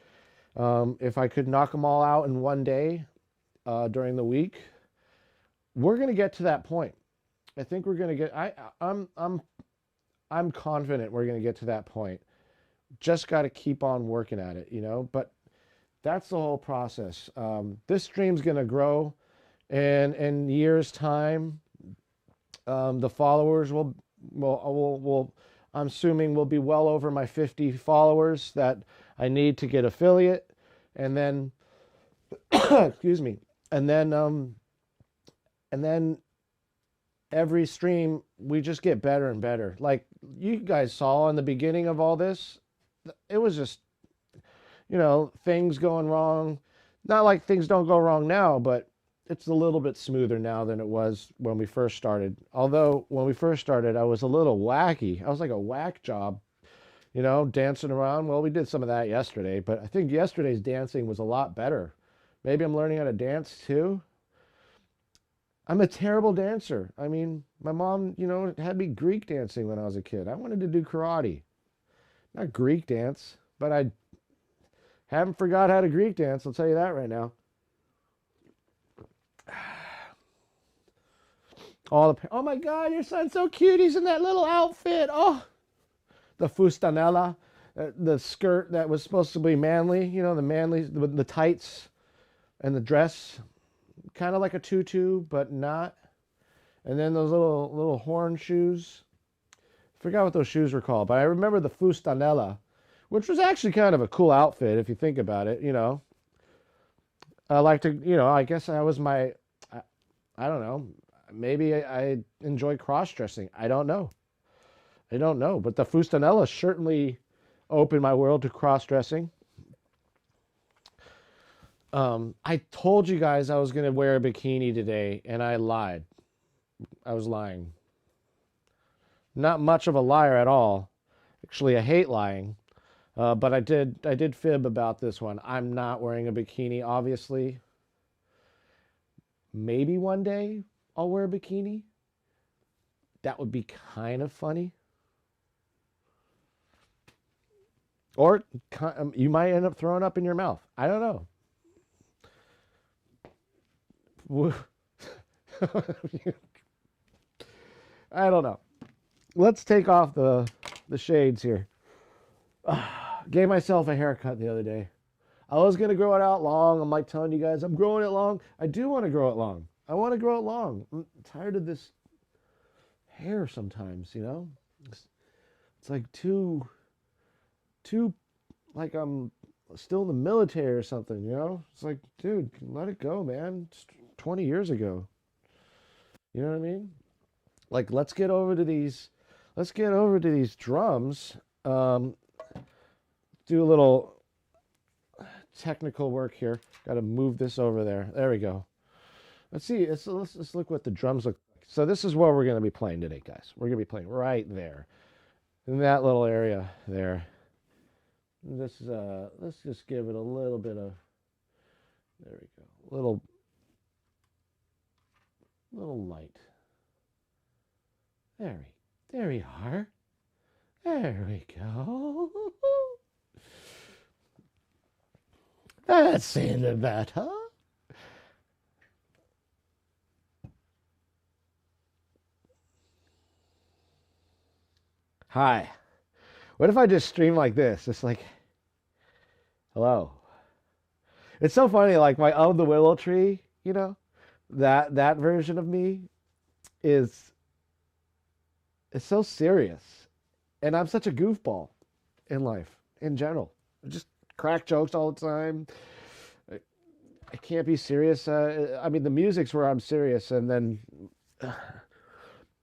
if I could knock them all out in one day during the week, we're going to get to that point. I think we're going to get. I'm confident we're going to get to that point. Just got to keep on working at it, you know. But that's the whole process. This stream's going to grow, and in years' time, the followers will I'm assuming will be well over my 50 followers that I need to get affiliate, and then excuse me, and then every stream we just get better and better. Like you guys saw in the beginning of all this, it was just, you know, things going wrong. Not like things don't go wrong now, but it's a little bit smoother now than it was when we first started. Although when we first started, I was a little wacky. I was like a whack job, you know, dancing around. Well, we did some of that yesterday, but I think yesterday's dancing was a lot better. Maybe I'm learning how to dance too. I'm a terrible dancer. I mean, my mom, you know, had me Greek dancing when I was a kid. I wanted to do karate. Not Greek dance, but I haven't forgot how to Greek dance. I'll tell you that right now. Oh my God, your son's so cute. He's in that little outfit. Oh, the fustanella, the skirt that was supposed to be manly. You know, the tights and the dress, kind of like a tutu, but not. And then those little horn shoes. Forgot what those shoes were called, but I remember the fustanella, which was actually kind of a cool outfit if you think about it, you know. I like to, you know, I guess I was I don't know, maybe I enjoy cross-dressing. I don't know. I don't know. But the Fustanella certainly opened my world to cross-dressing. I told you guys I was going to wear a bikini today, and I lied. I was lying. Not much of a liar at all. Actually, I hate lying. But I did fib about this one. I'm not wearing a bikini, obviously. Maybe one day I'll wear a bikini. That would be kind of funny. Or you might end up throwing up in your mouth. I don't know. I don't know. Let's take off the shades here. Gave myself a haircut the other day. I was going to grow it out long. I'm like telling you guys, I'm growing it long. I do want to grow it long. I want to grow it long. I'm tired of this hair sometimes, you know? It's like too, like I'm still in the military or something, you know? It's like, dude, let it go, man. It's 20 years ago. You know what I mean? Like, let's get over to these drums. Do a little technical work here. Got to move this over there. There we go. Let's see. Let's look what the drums look like. So this is where we're going to be playing today, guys. We're going to be playing right there, in that little area there. This let's just give it a little bit of. There we go. Little light. There we are. There we go. That's in the better. Hi. What if I just stream like this? Just like, hello. It's so funny, like my Of the Willow Tree, you know, that version of me is so serious. And I'm such a goofball in life, in general. I just crack jokes all the time. I can't be serious. I mean, the music's where I'm serious, and then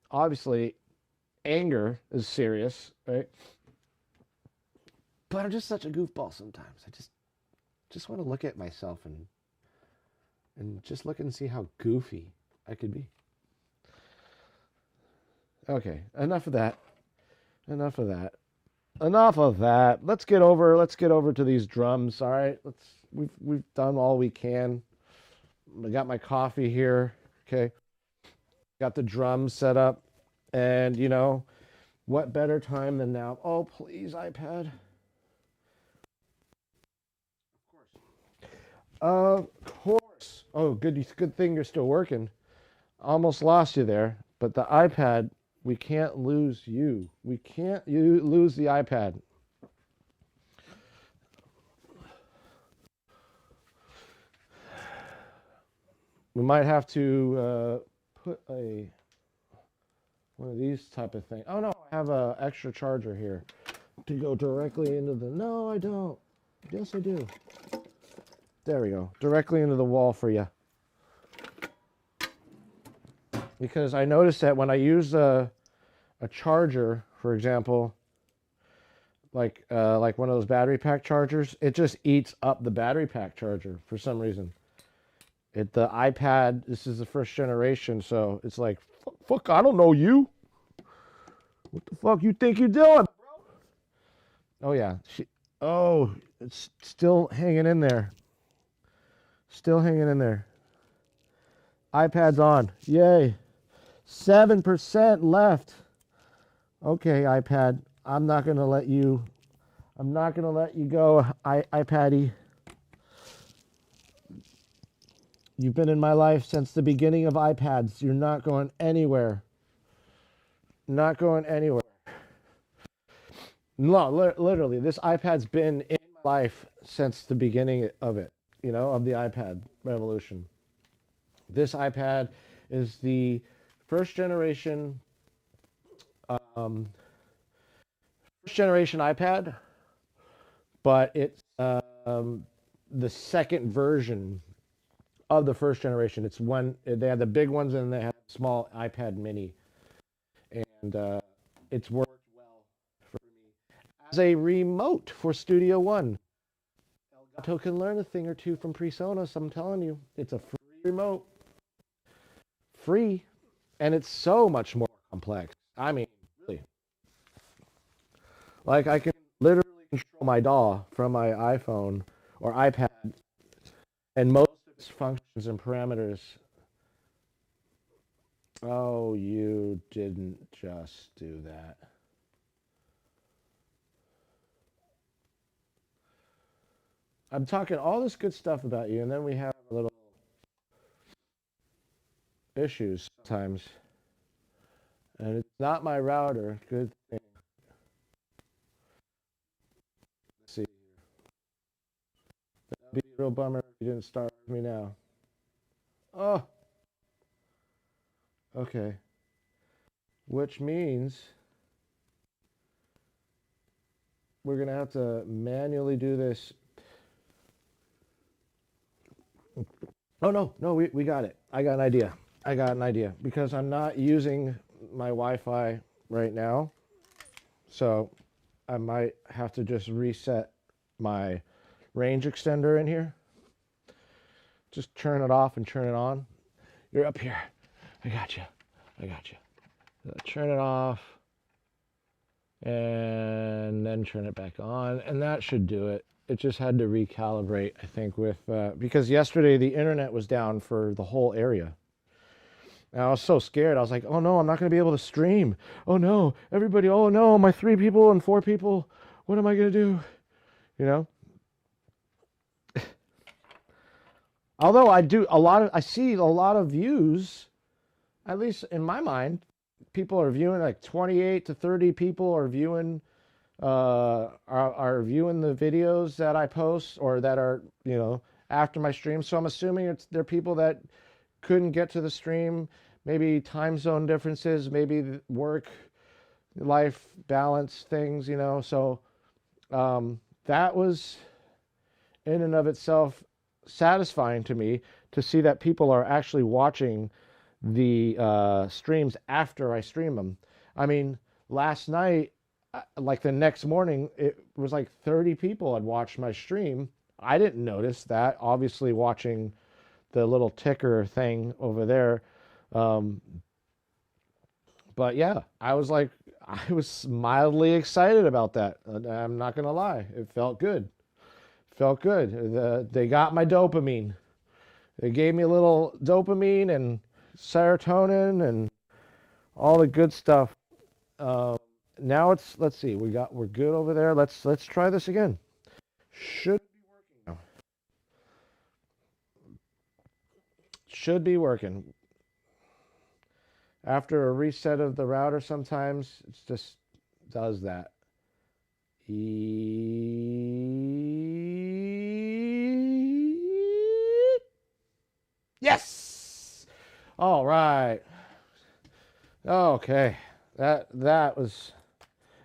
obviously anger is serious, right? But I'm just such a goofball sometimes. I just want to look at myself and just look and see how goofy I could be. Okay, enough of that. Enough of that. Let's get over to these drums. All right, we've done all we can. I got my coffee here. Okay, got the drums set up, and you know, what better time than now? Oh, please, iPad. Of course. Oh, good thing you're still working. Almost lost you there, but the iPad. We can't lose you. We can't lose the iPad. We might have to put one of these type of things. Oh no, I have an extra charger here to go directly into the. No, I don't. Yes, I do. There we go. Directly into the wall for you. Because I noticed that when I use a charger, for example, like one of those battery pack chargers, it just eats up the battery pack charger for some reason. The iPad, this is the first generation, so it's like, fuck, I don't know you. What the fuck you think you're doing, bro? Oh yeah, it's still hanging in there. Still hanging in there. iPad's on. Yay. 7% left. Okay, iPad. I'm not gonna let you go, iPaddy. You've been in my life since the beginning of iPads. You're not going anywhere. Not going anywhere. No, literally, this iPad's been in my life since the beginning of it, you know, of the iPad revolution. This iPad is the first generation iPad, but it's the second version of the first generation. It's one, they had the big ones and they had a small iPad mini. And it's worked well for me as a remote for Studio One. Elgato can learn a thing or two from PreSonus. I'm telling you, it's a free remote. Free. And it's so much more complex. I mean, really. Like, I can literally control my DAW from my iPhone or iPad, and most of its functions and parameters. Oh, you didn't just do that. I'm talking all this good stuff about you, and then we have a little issues sometimes. And it's not my router. Good thing. Let's see. That'd be a real bummer if you didn't start with me now. Oh. Okay. Which means we're going to have to manually do this. Oh, no, we got it. I got an idea because I'm not using my Wi-Fi right now. So I might have to just reset my range extender in here. Just turn it off and turn it on. You're up here. I got you. Turn it off and then turn it back on, and that should do it. It just had to recalibrate, I think, with because yesterday the internet was down for the whole area. And I was so scared. I was like, oh no, I'm not going to be able to stream. Oh no, everybody, oh no, my 3 people and 4 people, what am I going to do? You know? Although I see a lot of views, at least in my mind, people are viewing, like 28 to 30 people are viewing are viewing the videos that I post or that are, you know, after my stream. So I'm assuming they're people that couldn't get to the stream, maybe time zone differences, maybe work life balance things, you know. So that was in and of itself satisfying to me, to see that people are actually watching the streams after I stream them. I mean, last night, like the next morning, it was like 30 people had watched my stream. I didn't notice that, obviously, watching the little ticker thing over there. But yeah, I was mildly excited about that. I'm not gonna lie, it felt good. They got my dopamine. They gave me a little dopamine and serotonin and all the good stuff. Now let's see, we're good over there. Let's try this again. Should be working now. Should be working. After a reset of the router, sometimes it just does that. Yes. All right. Okay. That was,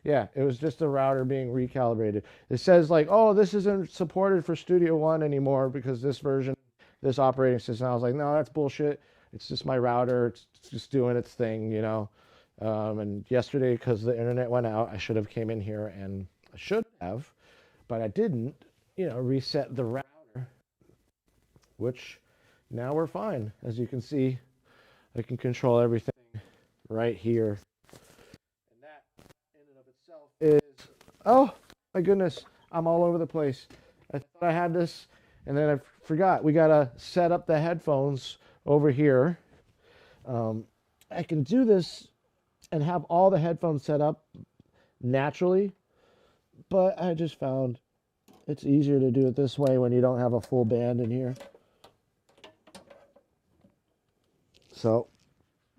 yeah, it was just a router being recalibrated. It says like, oh, this isn't supported for Studio One anymore because this version, this operating system. I was like, no, that's bullshit. It's just my router. It's just doing its thing, you know. And yesterday, because the internet went out, I should have came in here, and I should have, but I didn't, you know, reset the router, which now we're fine. As you can see, I can control everything right here. And that in and of itself is, oh my goodness, I'm all over the place. I thought I had this, and then I forgot. We got to set up the headphones over here. I can do this and have all the headphones set up naturally, but I just found it's easier to do it this way when you don't have a full band in here. So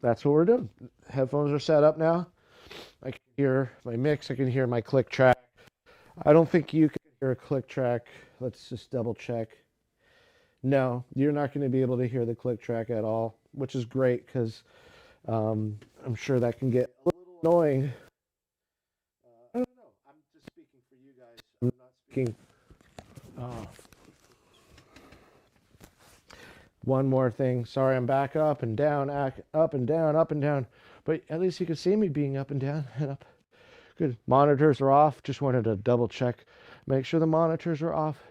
that's what we're doing. Headphones are set up now. I can hear my mix. I can hear my click track. I don't think you can hear a click track. Let's just double check. No, you're not going to be able to hear the click track at all, which is great because I'm sure that can get a little annoying. I don't know. I'm just speaking for you guys. I'm not speaking. one more thing. Sorry, I'm back up and down, up and down, up and down. But at least you can see me being up and down and up. Good. Monitors are off. Just wanted to double check. Make sure the monitors are off.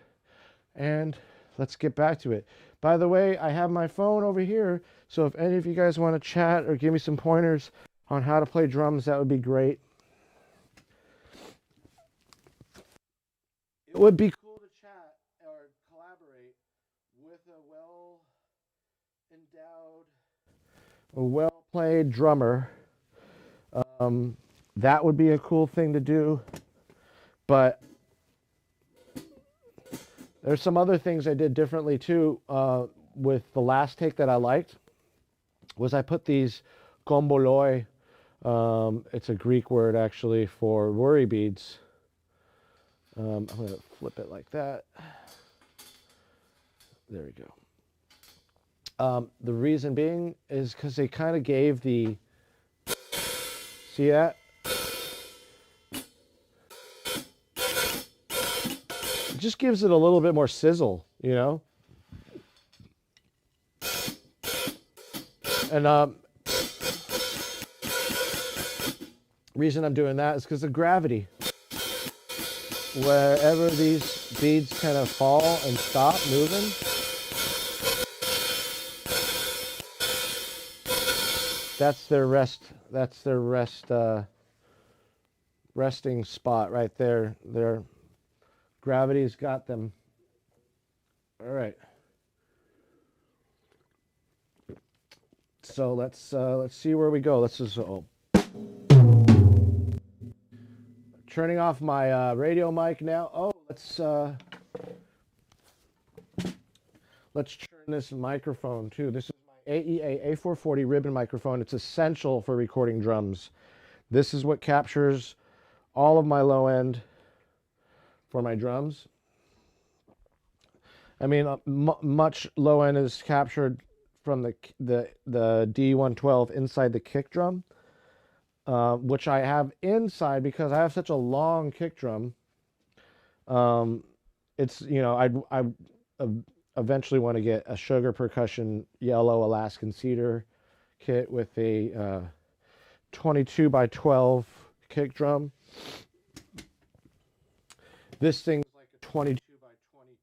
And let's get back to it. By the way, I have my phone over here. So if any of you guys want to chat or give me some pointers on how to play drums, that would be great. It would be cool to chat or collaborate with a well-played drummer. That would be a cool thing to do. But there's some other things I did differently too. With the last take that I liked was I put these komboloi. It's a Greek word actually for worry beads. I'm going to flip it like that. There we go. The reason being is because they kind of gave the, see that? It just gives it a little bit more sizzle, you know? And reason I'm doing that is because of gravity. Wherever these beads kind of fall and stop moving, that's their resting spot right there. Their gravity's got them. All right. So let's see where we go. Let's just turning off my radio mic now. Oh, let's turn this microphone too. This is my AEA A440 ribbon microphone. It's essential for recording drums. This is what captures all of my low end for my drums. I mean, much low end is captured from the D112 inside the kick drum, which I have inside because I have such a long kick drum. It's, you know, I eventually want to get a Sugar Percussion yellow Alaskan cedar kit with a 22 by 12 kick drum. This thing's like a 22 by 20,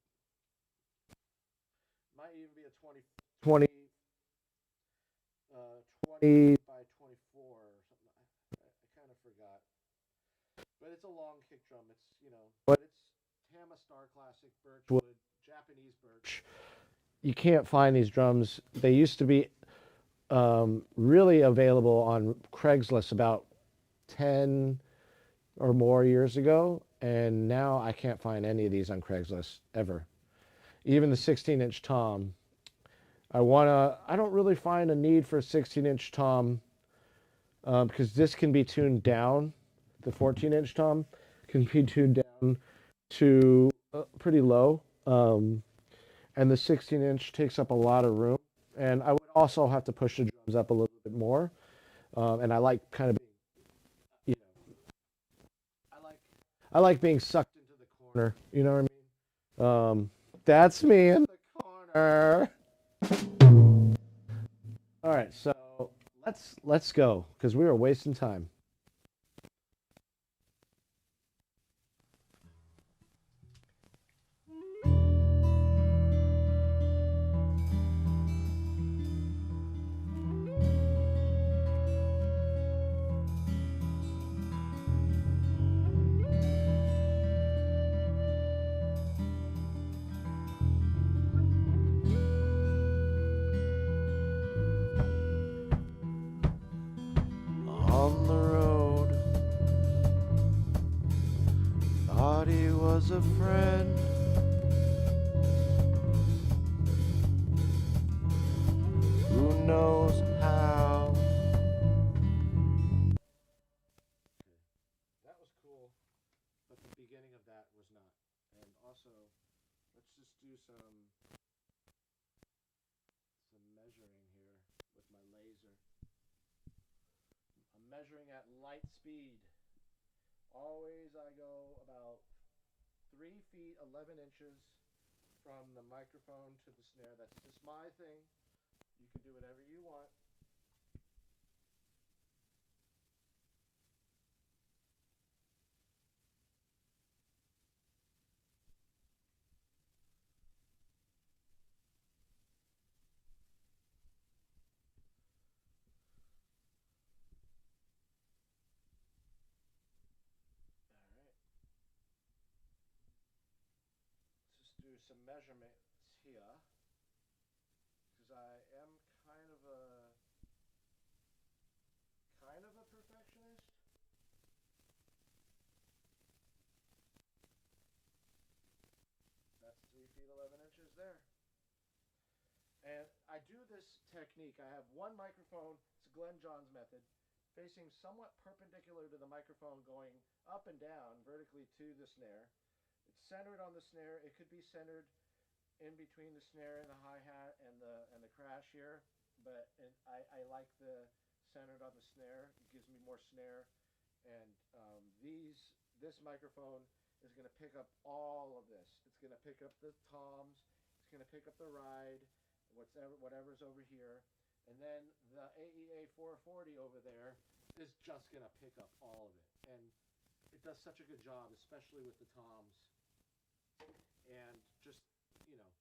might even be a 20 by 24 or something. I kind of forgot. But it's a long kick drum. It's, you know, but it's Tama Star Classic birch wood, Japanese birch. You can't find these drums. They used to be really available on Craigslist about 10 or more years ago, and now I can't find any of these on Craigslist ever. Even the 16-inch tom. I don't really find a need for a 16-inch tom because this can be tuned down. The 14-inch tom can be tuned down to pretty low. And the 16-inch takes up a lot of room. And I would also have to push the drums up a little bit more. And I like kind of, you know, I like being sucked into the corner. You know what I mean? That's me in the corner. All right, so let's go because we are wasting time. On the road, thought he was a friend. Who knows how? That was cool, but the beginning of that was not. And also, let's just do some measuring here with my laser. I'm measuring at light speed. Always I go about 3 feet 11 inches from the microphone to the snare. That's just my thing. You can do whatever you want. Just do some measurements here, because I am kind of a perfectionist. That's 3 feet 11 inches there. And I do this technique. I have one microphone, it's Glenn John's method, facing somewhat perpendicular to the microphone, going up and down vertically to the snare. It's centered on the snare. It could be centered in between the snare and the hi-hat and the crash here, but I like the centered on the snare. It gives me more snare, and this microphone is going to pick up all of this. It's going to pick up the toms. It's going to pick up the ride, whatever's over here, and then the AEA 440 over there is just going to pick up all of it, and it does such a good job, especially with the toms, and just, you know,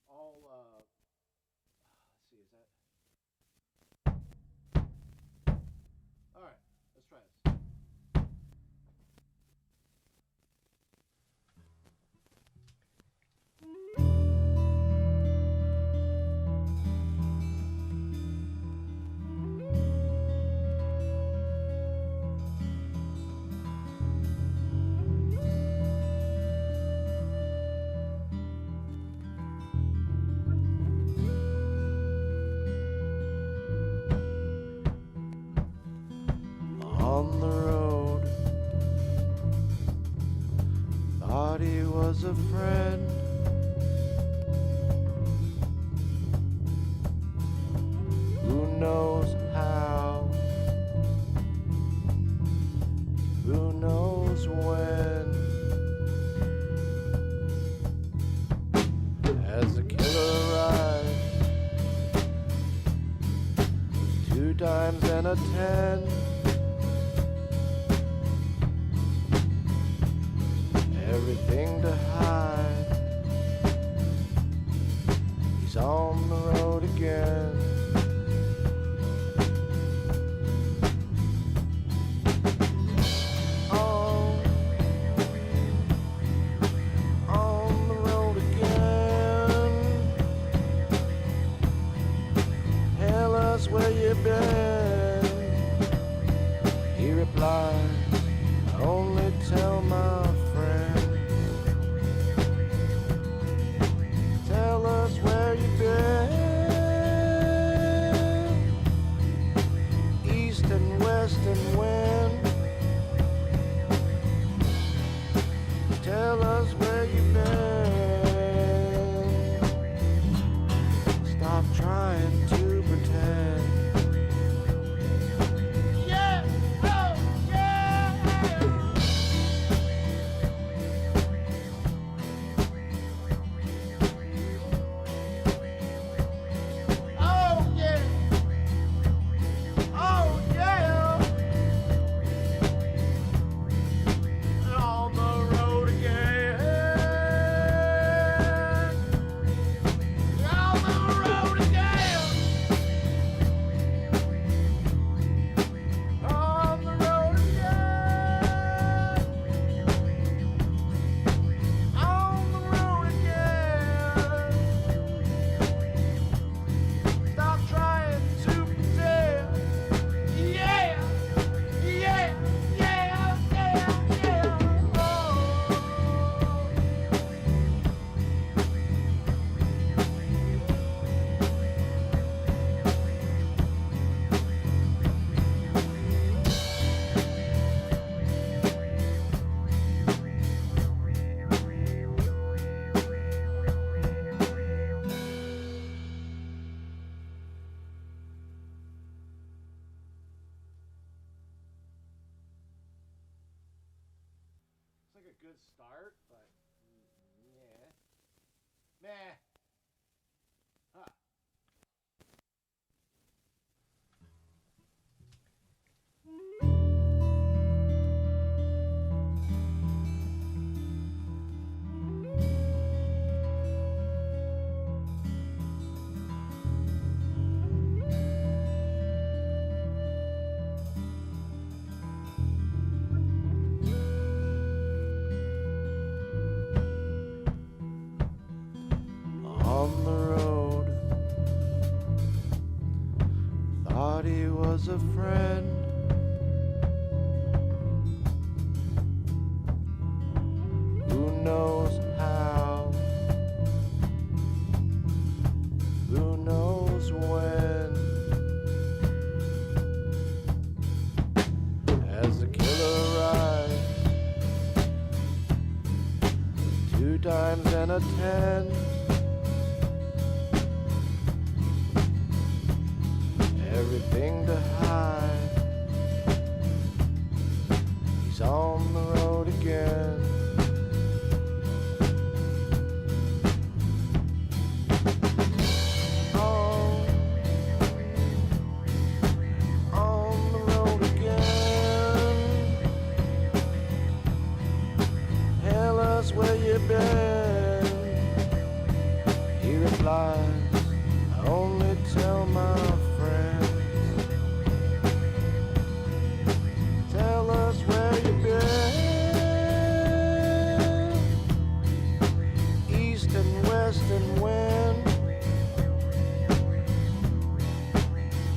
all let's see, is that all right? Let's try this. On the road, thought he was a friend. Who knows how? Who knows when? As the killer arrived, 2 times and a 10. Everything to hide. He's on the road again. On the road again. Tell us where you've been. He replied, only tell my friend. Tell us where you've been, east and west and when. Tell us where you've been. Stop trying to pretend. Yeah, oh yeah. It's like a good start, but yeah. Man, was a friend. Who knows how? Who knows when? As the killer arrives, 2 times and a 10. Everything to hide. He's on the road again. On the road again. Tell us where you've been. He replies, I only tell my friends. Tell us where you've been. East and west and when.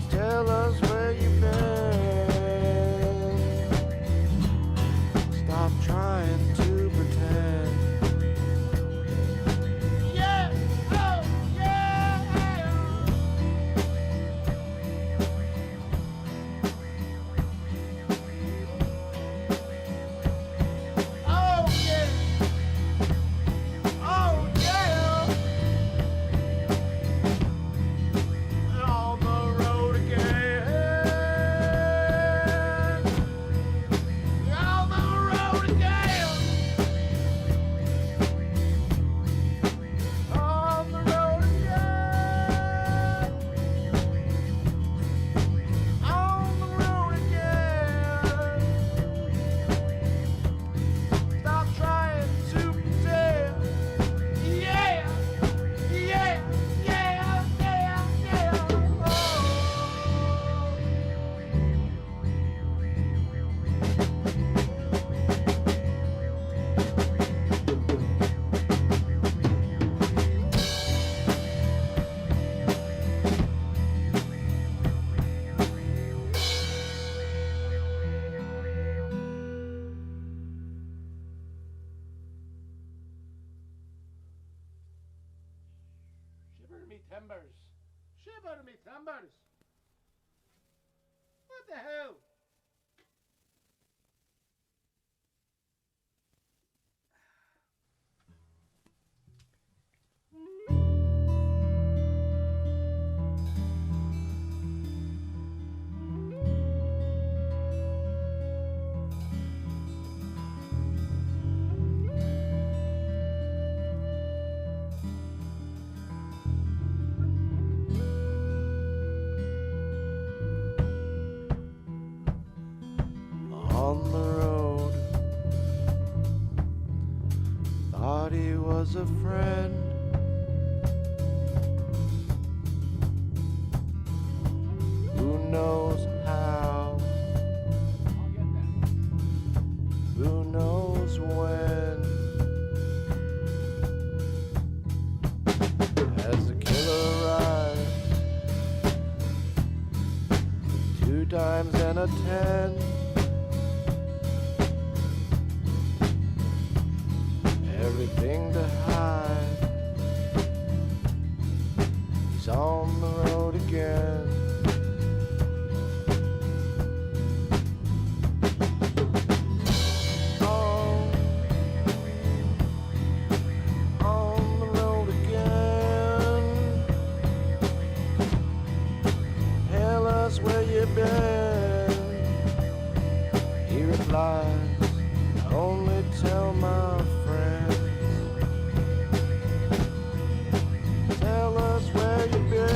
Tell us where you've been. Stop trying to pretend. Yeah, oh, yeah. Oh, yeah. Oh, yeah. On the road again. On the road again. On the road again. On the road again. Stop trying to pretend. Yeah, yeah, yeah, yeah, yeah. Oh. Shiver me timbers. Shiver me timbers. What the hell? On the road, thought he was a friend. Who knows how? Who knows when? As the killer arrives, 2 times and a 10. Everything to hide. He's on the road again. On the road again. Tell us where you've been. He replies, I only tell my friends. Tell us where you've been.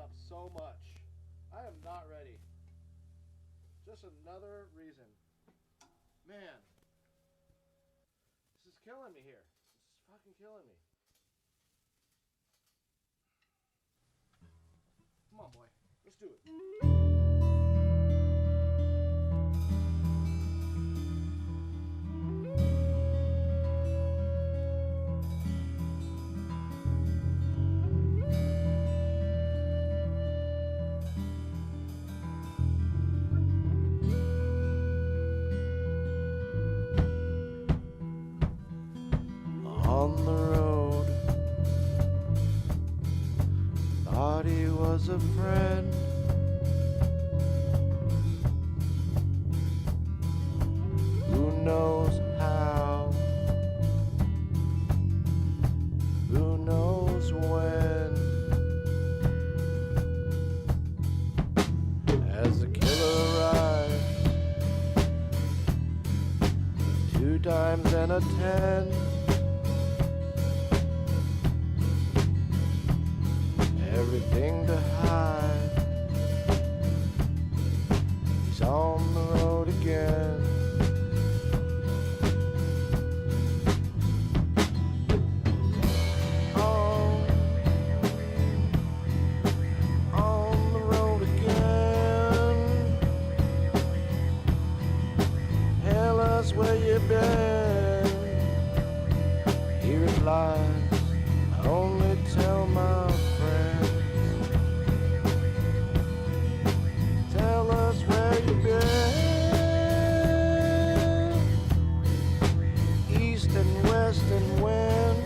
up so much. I am not ready. Just another reason. Man. This is killing me here. This is fucking killing me. Come on, boy. Let's do it. On the road, thought he was a friend. Who knows how? Who knows when? As the killer arrives, 2 times and a 10. Everything to hide. He's on the road again. On the road again. Tell us where you've been. He replies, I only tell my friends. Tell us where you've been. East and west and when.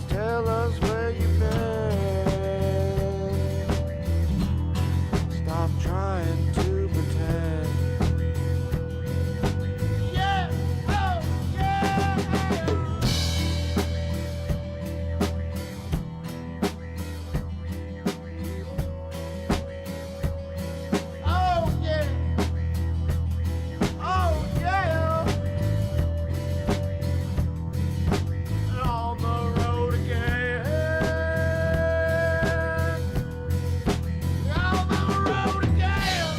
Tell us where you've been. Stop trying to pretend. Yeah! Oh, yeah! Oh, yeah! Oh, yeah! On the road again. On the road again.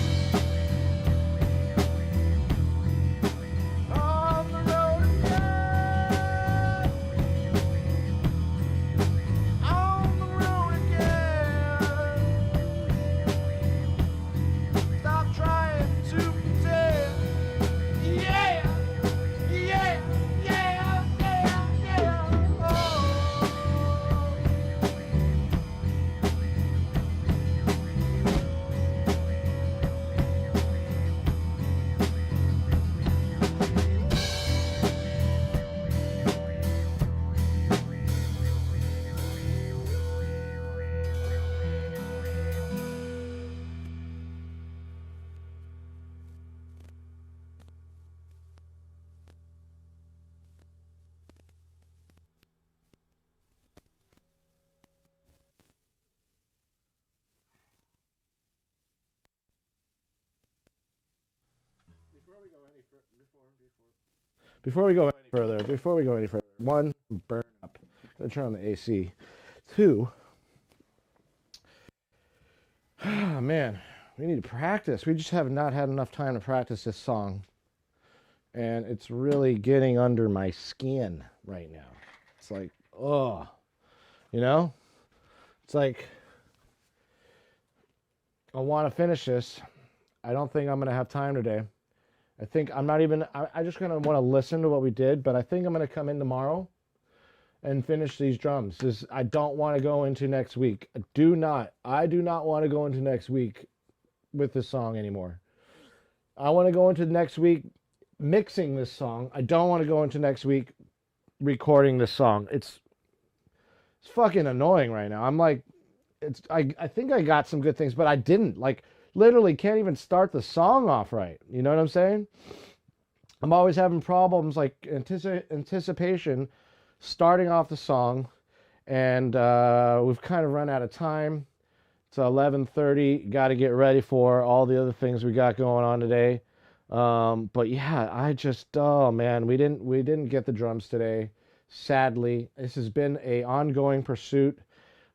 On the road again. On the road again. Stop trying to pretend. Yeah, yeah, yeah, yeah, yeah. Oh. Before we go any further, one, burn up. I'm gonna turn on the AC. 2, man, we need to practice. We just have not had enough time to practice this song, and it's really getting under my skin right now. It's like, oh, you know, it's like I want to finish this. I don't think I'm gonna have time today. I think I'm not even, I just gonna want to listen to what we did, but I think I'm gonna come in tomorrow and finish these drums. I don't want to go into next week. I do not want to go into next week with this song anymore. I want to go into next week mixing this song. I don't want to go into next week recording this song. It's fucking annoying right now. I'm like, I think I got some good things, but I didn't. Like, literally can't even start the song off right. You know what I'm saying? I'm always having problems like anticipation starting off the song, and we've kind of run out of time. It's 11:30. Got to get ready for all the other things we got going on today. But yeah, oh man, we didn't get the drums today. Sadly, this has been a ongoing pursuit.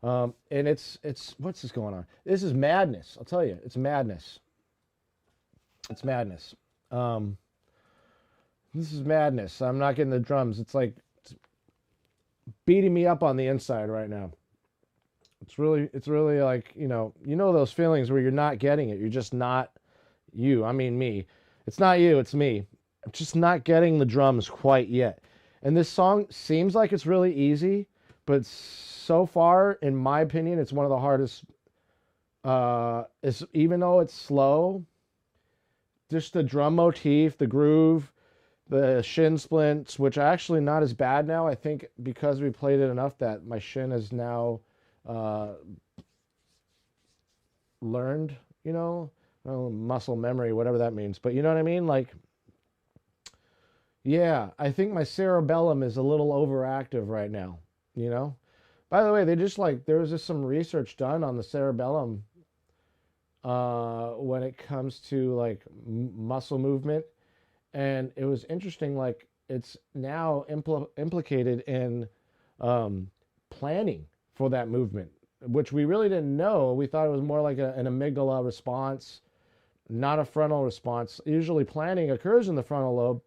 And it's what's this going on? This is madness. I'll tell you, it's madness. It's madness. Um, this is madness. I'm not getting the drums. It's like it's beating me up on the inside right now. It's really like, you know those feelings where you're not getting it. You're just not you. I mean me. It's not you, it's me. I'm just not getting the drums quite yet. And this song seems like it's really easy, but so far, in my opinion, it's one of the hardest. It's, even though it's slow, just the drum motif, the groove, the shin splints, which are actually not as bad now. I think because we played it enough that my shin is now uh, learned, muscle memory, whatever that means. But you know what I mean? Like, yeah, I think my cerebellum is a little overactive right now, you know? By the way, there was just some research done on the cerebellum when it comes to like muscle movement. And it was interesting, like, it's now implicated in um, planning for that movement, which we really didn't know. We thought it was more like an amygdala response, not a frontal response. Usually planning occurs in the frontal lobe,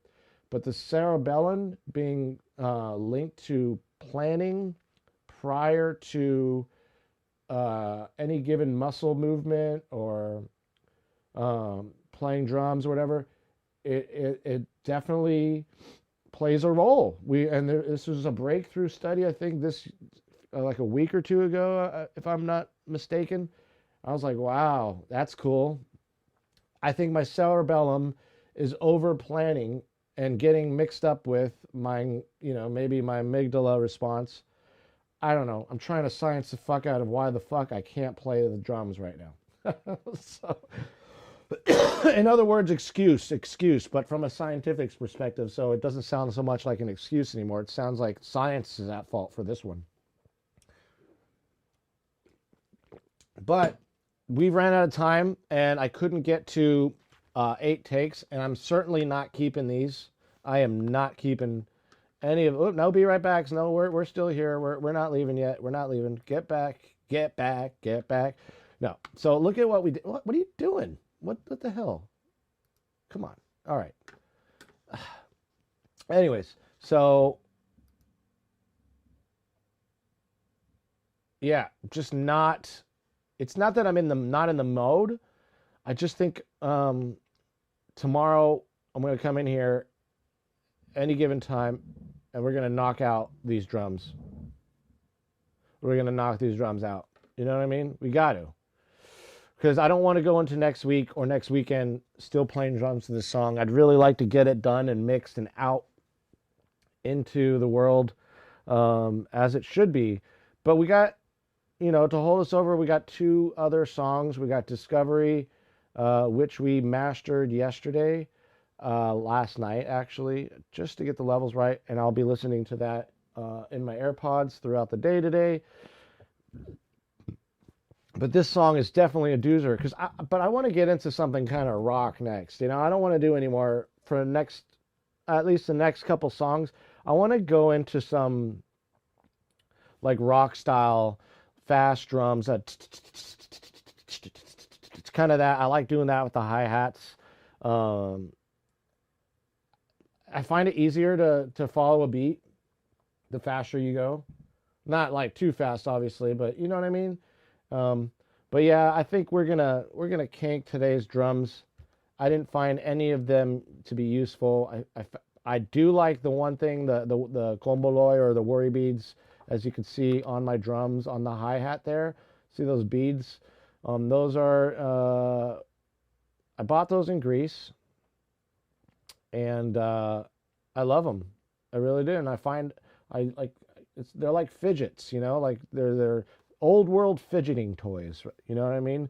but the cerebellum being linked to planning prior to any given muscle movement or playing drums or whatever, it definitely plays a role. This was a breakthrough study, I think this like a week or two ago, if I'm not mistaken. I was like, wow, that's cool. I think my cerebellum is over planning and getting mixed up with maybe my amygdala response. I don't know. I'm trying to science the fuck out of why the fuck I can't play the drums right now. So, in other words, excuse, but from a scientific perspective, so it doesn't sound so much like an excuse anymore. It sounds like science is at fault for this one. But we ran out of time, and I couldn't get to 8 takes, and I'm certainly not keeping these. I am not keeping any of. Oh, no, be right back. No, we're still here. We're not leaving yet. We're not leaving. Get back. Get back. Get back. No. So look at what we did. What are you doing? What the hell? Come on. All right. Anyways, so yeah, just not. It's not that I'm not in the mode. I just think tomorrow I'm going to come in here any given time, and we're going to knock out these drums. We're going to knock these drums out. You know what I mean? We got to. Because I don't want to go into next week or next weekend still playing drums to this song. I'd really like to get it done and mixed and out into the world as it should be. But we got, to hold us over, we got 2 other songs. We got Discovery, which we mastered yesterday, last night actually, just to get the levels right. And I'll be listening to that in my AirPods throughout the day today. But this song is definitely a doozer, but I want to get into something kind of rock next. I don't want to do any more for at least the next couple songs. I want to go into some like rock style, fast drums. It's kind of that. I like doing that with the hi-hats. I find it easier to follow a beat the faster you go. Not like too fast, obviously, but you know what I mean? But yeah, I think we're gonna kink today's drums. I didn't find any of them to be useful. I do like the one thing, the komboloi or the worry beads, as you can see on my drums on the hi-hat there. See those beads? Those are I bought those in Greece, and I love them. I really do, and I find they're like fidgets, like they're old world fidgeting toys, you know what I mean?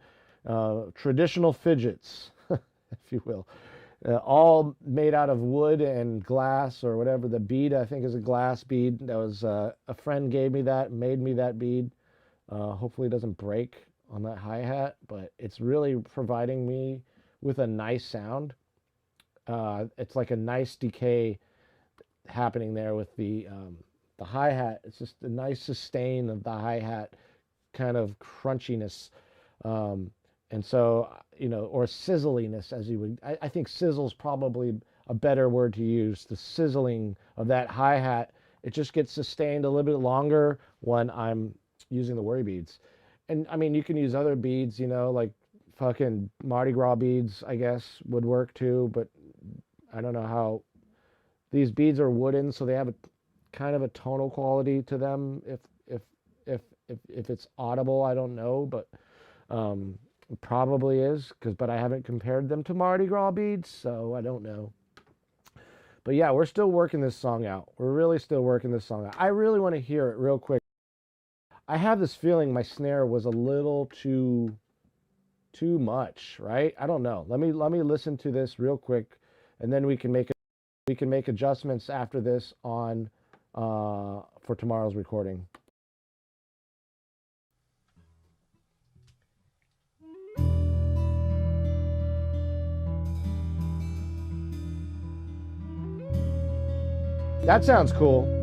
Traditional fidgets, if you will. All made out of wood and glass or whatever. The bead, I think, is a glass bead. That was a friend gave me that, made me that bead. Hopefully it doesn't break on that hi-hat, but it's really providing me with a nice sound. It's like a nice decay happening there with the hi-hat. It's just a nice sustain of the hi-hat kind of crunchiness. And so, or sizzliness, as you would, I think sizzle's probably a better word to use. The sizzling of that hi-hat, it just gets sustained a little bit longer when I'm using the worry beads. And I mean, you can use other beads, like fucking Mardi Gras beads, I guess, would work too, but I don't know how. These beads are wooden, so they have a kind of a tonal quality to them. If if it's audible, I don't know, but probably is, but I haven't compared them to Mardi Gras beads, so I don't know. But yeah, we're still working this song out. We're really still working this song out. I really want to hear it real quick. I have this feeling my snare was a little too much, right? I don't know. Let me listen to this real quick, and then we can make adjustments after this on for tomorrow's recording. That sounds cool.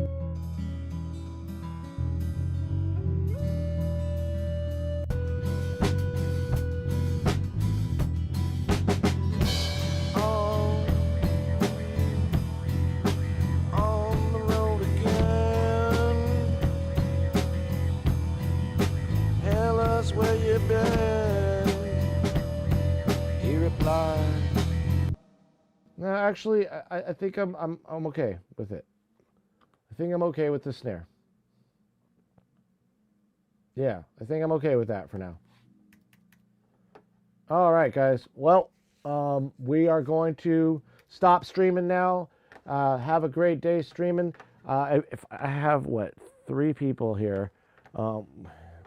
On the road again. Tell us where you've been. He replied. No, actually, I think I'm okay with it. I think I'm okay with the snare. Yeah, I think I'm okay with that for now. All right, guys. Well, we are going to stop streaming now. Have a great day streaming. If I have, 3 people here,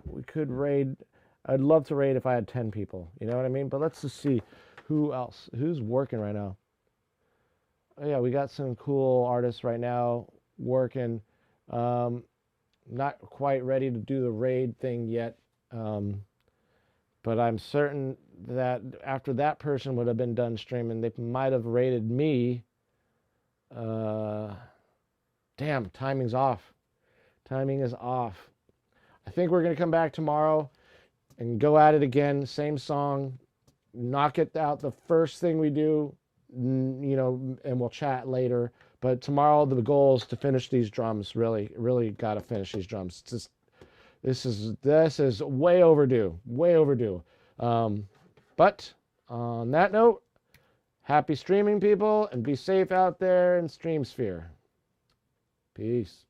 we could raid. I'd love to raid if I had 10 people. You know what I mean? But let's just see who else. Who's working right now? Oh, yeah, we got some cool artists right now working. Not quite ready to do the raid thing yet. But I'm certain that after that person would have been done streaming, they might have rated me. Damn, timing's off. Timing is off. I think we're going to come back tomorrow and go at it again. Same song. Knock it out the first thing we do, and we'll chat later. But tomorrow the goal is to finish these drums. Really, really got to finish these drums. It's just, this is way overdue. Way overdue. But on that note, happy streaming, people, and be safe out there in Streamsphere. Peace.